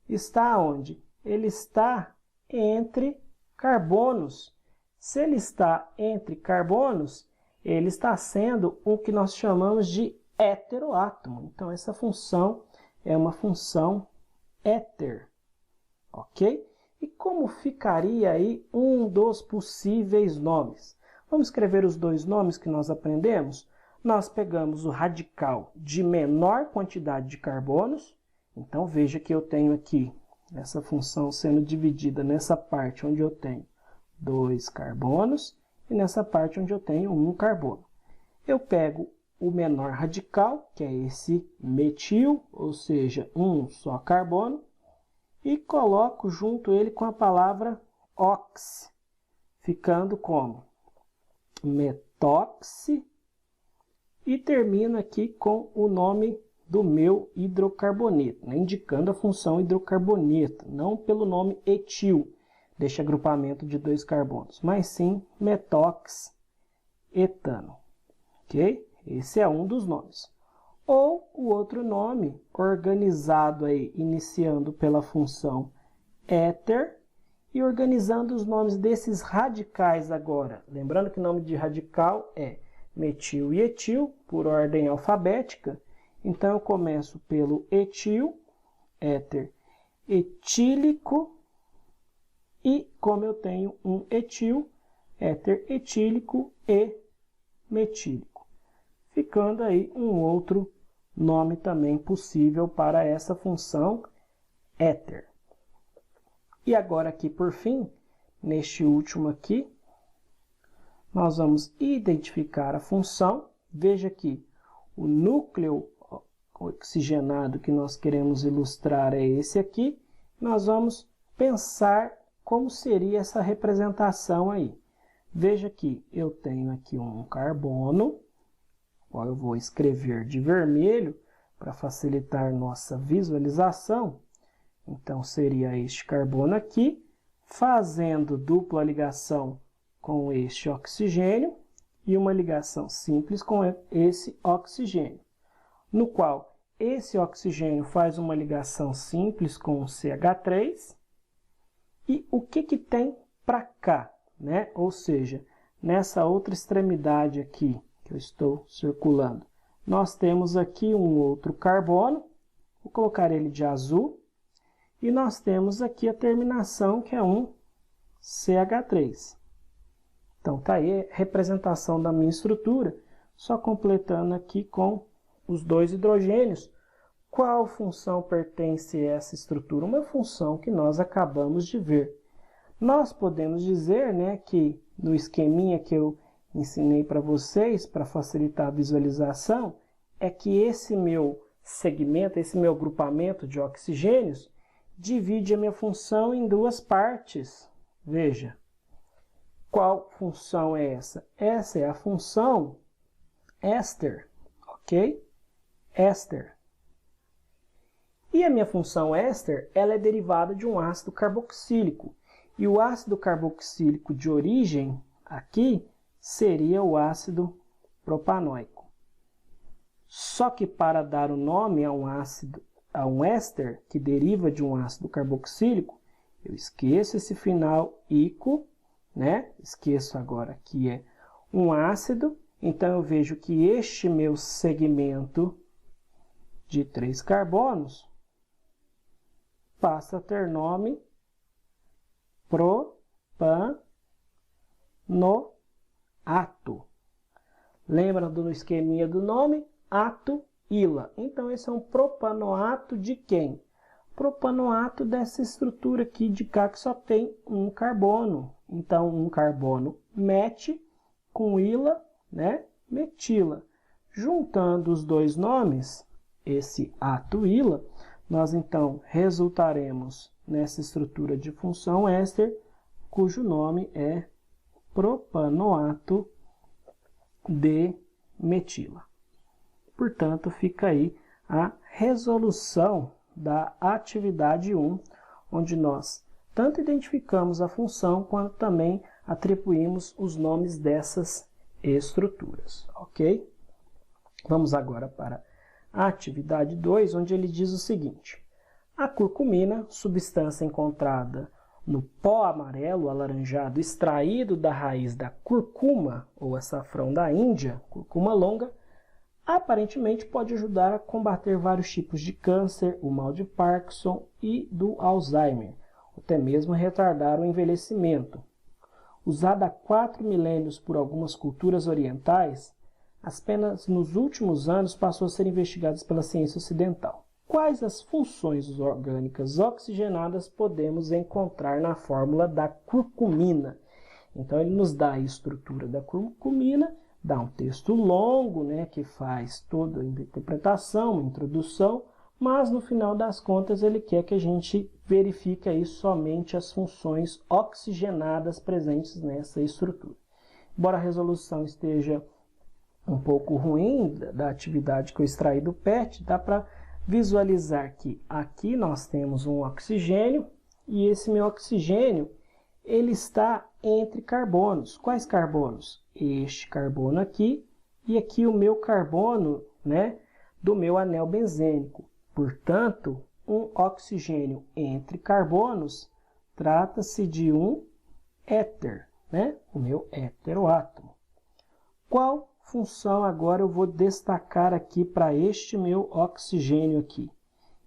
está onde? Ele está entre carbonos. Se ele está entre carbonos, ele está sendo o que nós chamamos de heteroátomo. Então, essa função é uma função éter, ok? E como ficaria aí um dos possíveis nomes? Vamos escrever os dois nomes que nós aprendemos? Nós pegamos o radical de menor quantidade de carbonos. Então, veja que eu tenho aqui essa função sendo dividida nessa parte onde eu tenho 2 carbonos e nessa parte onde eu tenho 1 carbono. Eu pego o menor radical, que é esse metil, ou seja, um só carbono, e coloco junto ele com a palavra ox, ficando como metoxi, e termino aqui com o nome do meu hidrocarboneto, né, indicando a função hidrocarboneto, não pelo nome etil, deste agrupamento de 2 carbonos, mas sim metoxetano, ok? Esse é um dos nomes. Ou o outro nome, organizado aí, iniciando pela função éter, e organizando os nomes desses radicais agora. Lembrando que o nome de radical é metil e etil, por ordem alfabética. Então, eu começo pelo etil, éter etílico, e como eu tenho um etil, éter etílico e metílico. Ficando aí um outro nome também possível para essa função éter. E agora aqui por fim, neste último aqui, nós vamos identificar a função. Veja que o núcleo oxigenado que nós queremos ilustrar é esse aqui. Nós vamos pensar como seria essa representação aí. Veja que eu tenho aqui um carbono, ó, eu vou escrever de vermelho para facilitar nossa visualização. Então, seria este carbono aqui, fazendo dupla ligação com este oxigênio e uma ligação simples com esse oxigênio, no qual esse oxigênio faz uma ligação simples com o CH3. E o que tem para cá, né? Ou seja, nessa outra extremidade aqui que eu estou circulando, nós temos aqui um outro carbono, vou colocar ele de azul, e nós temos aqui a terminação que é um CH3. Então, está aí a representação da minha estrutura, só completando aqui com os 2 hidrogênios. Qual função pertence a essa estrutura? Uma função que nós acabamos de ver. Nós podemos dizer, né, que no esqueminha que eu ensinei para vocês, para facilitar a visualização, é que esse meu segmento, esse meu grupamento de oxigênios, divide a minha função em duas partes. Veja, qual função é essa? Essa é a função éster, ok? Éster. E a minha função éster, ela é derivada de um ácido carboxílico. E o ácido carboxílico de origem, aqui, seria o ácido propanóico. Só que para dar o nome a um éster, que deriva de um ácido carboxílico, eu esqueço esse final ico, né? Esqueço agora que é um ácido. Então, eu vejo que este meu segmento de 3 carbonos passa a ter nome propanoato. Lembra do esqueminha do nome? Ato ila. Então, esse é um propanoato de quem? Propanoato dessa estrutura aqui de cá que só tem um carbono. Então, um carbono met com ila, né? Metila. Juntando os dois nomes, esse ato ila, nós então resultaremos nessa estrutura de função éster, cujo nome é propanoato de metila. Portanto, fica aí a resolução da atividade 1, onde nós tanto identificamos a função, quanto também atribuímos os nomes dessas estruturas, ok? Vamos agora para a atividade 2, onde ele diz o seguinte: a curcumina, substância encontrada no pó amarelo alaranjado extraído da raiz da curcuma, ou açafrão da Índia, curcuma longa, aparentemente pode ajudar a combater vários tipos de câncer, o mal de Parkinson e do Alzheimer, até mesmo retardar o envelhecimento. Usada há 4 milênios por algumas culturas orientais, apenas nos últimos anos passou a ser investigada pela ciência ocidental. Quais as funções orgânicas oxigenadas podemos encontrar na fórmula da curcumina? Então, ele nos dá a estrutura da curcumina, dá um texto longo, né, que faz toda a interpretação, uma introdução, mas no final das contas ele quer que a gente verifique aí somente as funções oxigenadas presentes nessa estrutura. Embora a resolução esteja um pouco ruim da atividade que eu extraí do PET, dá para visualizar que aqui nós temos um oxigênio e esse meu oxigênio ele está entre carbonos. Quais carbonos? Este carbono aqui e aqui o meu carbono, né, do meu anel benzênico. Portanto, um oxigênio entre carbonos trata-se de um éter, né, o meu heteroátomo. Qual função agora eu vou destacar aqui para este meu oxigênio aqui?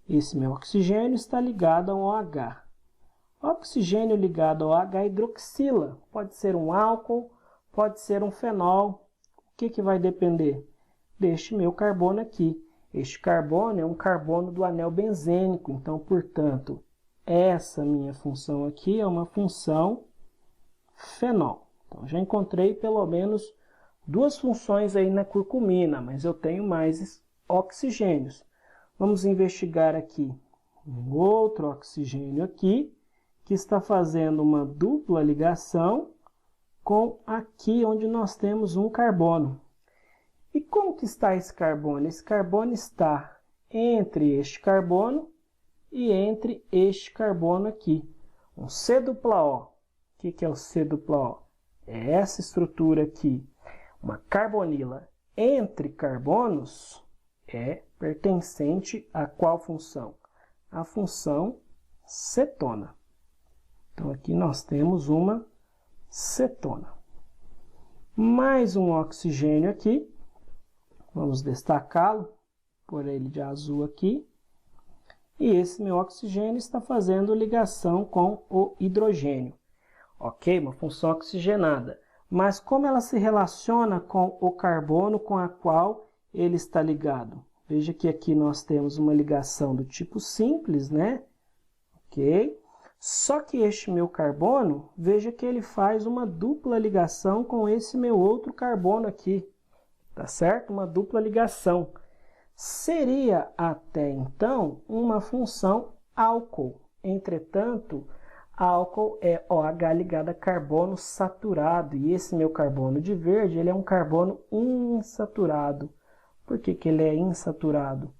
Esse meu oxigênio está ligado ao OH. Oxigênio ligado ao OH hidroxila. Pode ser um álcool, pode ser um fenol. O que vai depender? Deste meu carbono aqui. Este carbono é um carbono do anel benzênico. Então, portanto, essa minha função aqui é uma função fenol. Então, já encontrei pelo menos 2 funções aí na curcumina, mas eu tenho mais oxigênios. Vamos investigar aqui um outro oxigênio aqui, que está fazendo uma dupla ligação com aqui onde nós temos um carbono. E como que está esse carbono? Esse carbono está entre este carbono e entre este carbono aqui. Um C dupla O. O que é o C dupla O? É essa estrutura aqui. Uma carbonila entre carbonos é pertencente a qual função? A função cetona. Então, aqui nós temos uma cetona. Mais um oxigênio aqui. Vamos destacá-lo, por ele de azul aqui. E esse meu oxigênio está fazendo ligação com o hidrogênio. Ok? Uma função oxigenada. Mas como ela se relaciona com o carbono com a qual ele está ligado? Veja que aqui nós temos uma ligação do tipo simples, né? Ok? Só que este meu carbono, veja que ele faz uma dupla ligação com esse meu outro carbono aqui, tá certo? Uma dupla ligação. Seria até então uma função álcool. Entretanto, álcool é OH ligado a carbono saturado. E esse meu carbono de verde, ele é um carbono insaturado. Por que que ele é insaturado?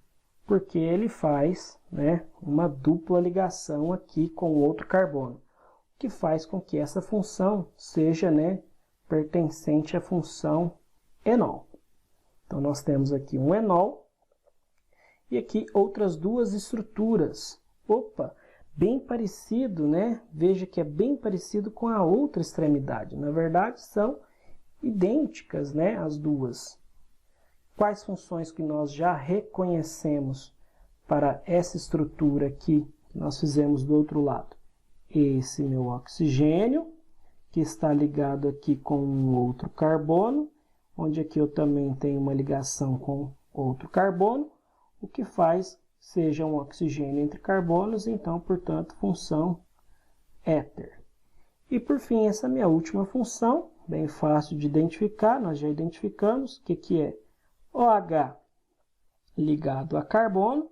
Porque ele faz, né, uma dupla ligação aqui com outro carbono, o que faz com que essa função seja, né, pertencente à função enol. Então, nós temos aqui um enol e aqui outras duas estruturas. Opa, bem parecido, né? Veja que é bem parecido com a outra extremidade. Na verdade, são idênticas, né, as duas. Quais funções que nós já reconhecemos para essa estrutura aqui que nós fizemos do outro lado? Esse meu oxigênio, que está ligado aqui com um outro carbono, onde aqui eu também tenho uma ligação com outro carbono, o que faz seja um oxigênio entre carbonos, então, portanto, função éter. E, por fim, essa minha última função, bem fácil de identificar, nós já identificamos, que é OH ligado a carbono,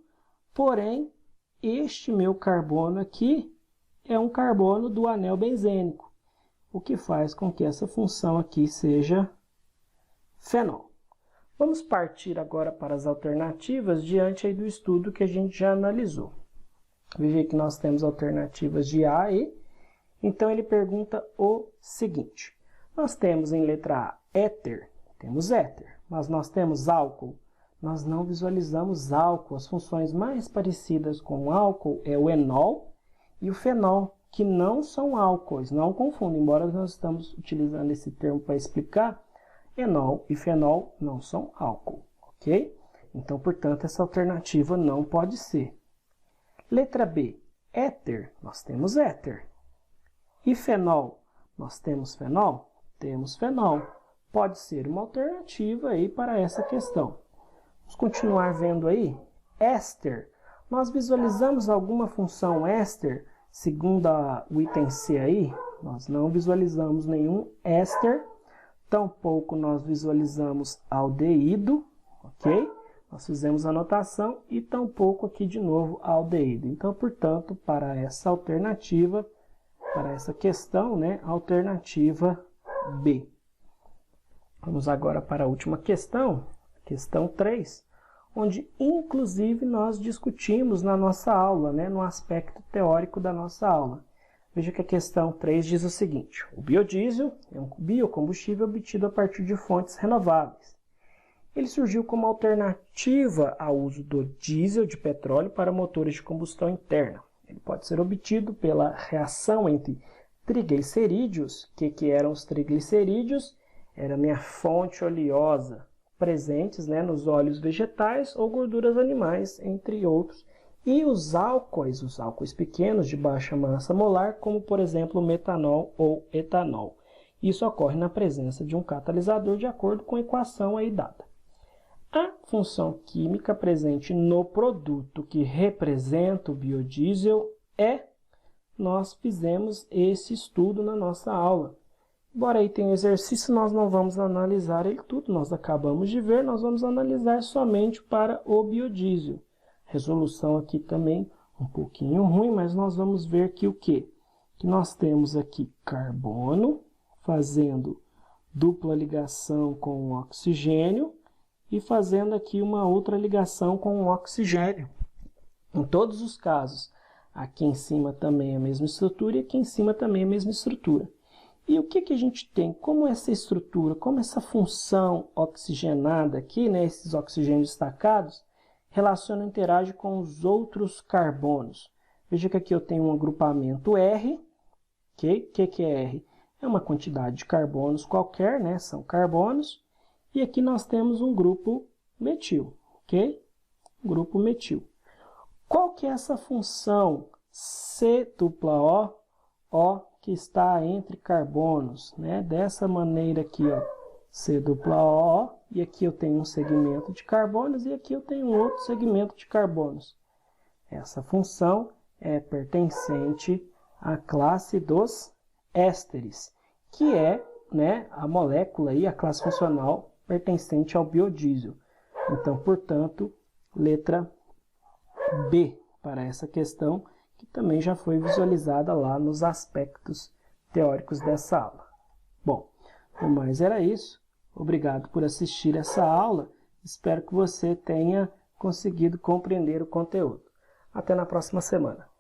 porém, este meu carbono aqui é um carbono do anel benzênico, o que faz com que essa função aqui seja fenol. Vamos partir agora para as alternativas diante aí do estudo que a gente já analisou. Veja que nós temos alternativas de A e E. Então, ele pergunta o seguinte. Nós temos em letra A éter, temos éter, mas nós temos álcool. Nós não visualizamos álcool. As funções mais parecidas com álcool é o enol e o fenol, que não são álcoois. Não confundam, embora nós estamos utilizando esse termo para explicar, enol e fenol não são álcool, ok? Então, portanto, essa alternativa não pode ser. Letra B, éter, nós temos éter. E fenol, nós temos fenol? Temos fenol. Pode ser uma alternativa aí para essa questão. Vamos continuar vendo aí. Éster, nós visualizamos alguma função éster, segundo o item C aí? Nós não visualizamos nenhum éster. Tampouco nós visualizamos aldeído, ok? Nós fizemos a anotação e tampouco aqui de novo aldeído. Então, portanto, para essa alternativa, para essa questão, né, alternativa B. Vamos agora para a última questão, questão 3, onde inclusive nós discutimos na nossa aula, né, no aspecto teórico da nossa aula. Veja que a questão 3 diz o seguinte: o biodiesel é um biocombustível obtido a partir de fontes renováveis. Ele surgiu como alternativa ao uso do diesel de petróleo para motores de combustão interna. Ele pode ser obtido pela reação entre triglicerídeos. O que eram os triglicerídeos? Era a minha fonte oleosa, presentes, né, nos óleos vegetais ou gorduras animais, entre outros. E os álcoois pequenos de baixa massa molar, como por exemplo o metanol ou etanol. Isso ocorre na presença de um catalisador de acordo com a equação aí dada. A função química presente no produto que representa o biodiesel é, nós fizemos esse estudo na nossa aula. Embora aí tenha exercício, nós não vamos analisar ele tudo, nós acabamos de ver, nós vamos analisar somente para o biodiesel. Resolução aqui também um pouquinho ruim, mas nós vamos ver que o quê? Que nós temos aqui carbono fazendo dupla ligação com o oxigênio e fazendo aqui uma outra ligação com o oxigênio. Em todos os casos, aqui em cima também é a mesma estrutura e aqui em cima também é a mesma estrutura. E o que a gente tem? Como essa estrutura, como essa função oxigenada aqui, né, esses oxigênios destacados, relaciona e interage com os outros carbonos. Veja que aqui eu tenho um agrupamento R. Okay? O que é R? É uma quantidade de carbonos qualquer, né? São carbonos. E aqui nós temos um grupo metil. Okay? Grupo metil. Qual que é essa função C-O, O, que está entre carbonos? Né? Dessa maneira aqui, ó. C-O, e aqui eu tenho um segmento de carbonos e aqui eu tenho um outro segmento de carbonos. Essa função é pertencente a classe dos ésteres, que é, né, a molécula e a classe funcional pertencente ao biodiesel. Então, portanto, letra B para essa questão, que também já foi visualizada lá nos aspectos teóricos dessa aula. Bom, no mais era isso. Obrigado por assistir essa aula. Espero que você tenha conseguido compreender o conteúdo. Até na próxima semana.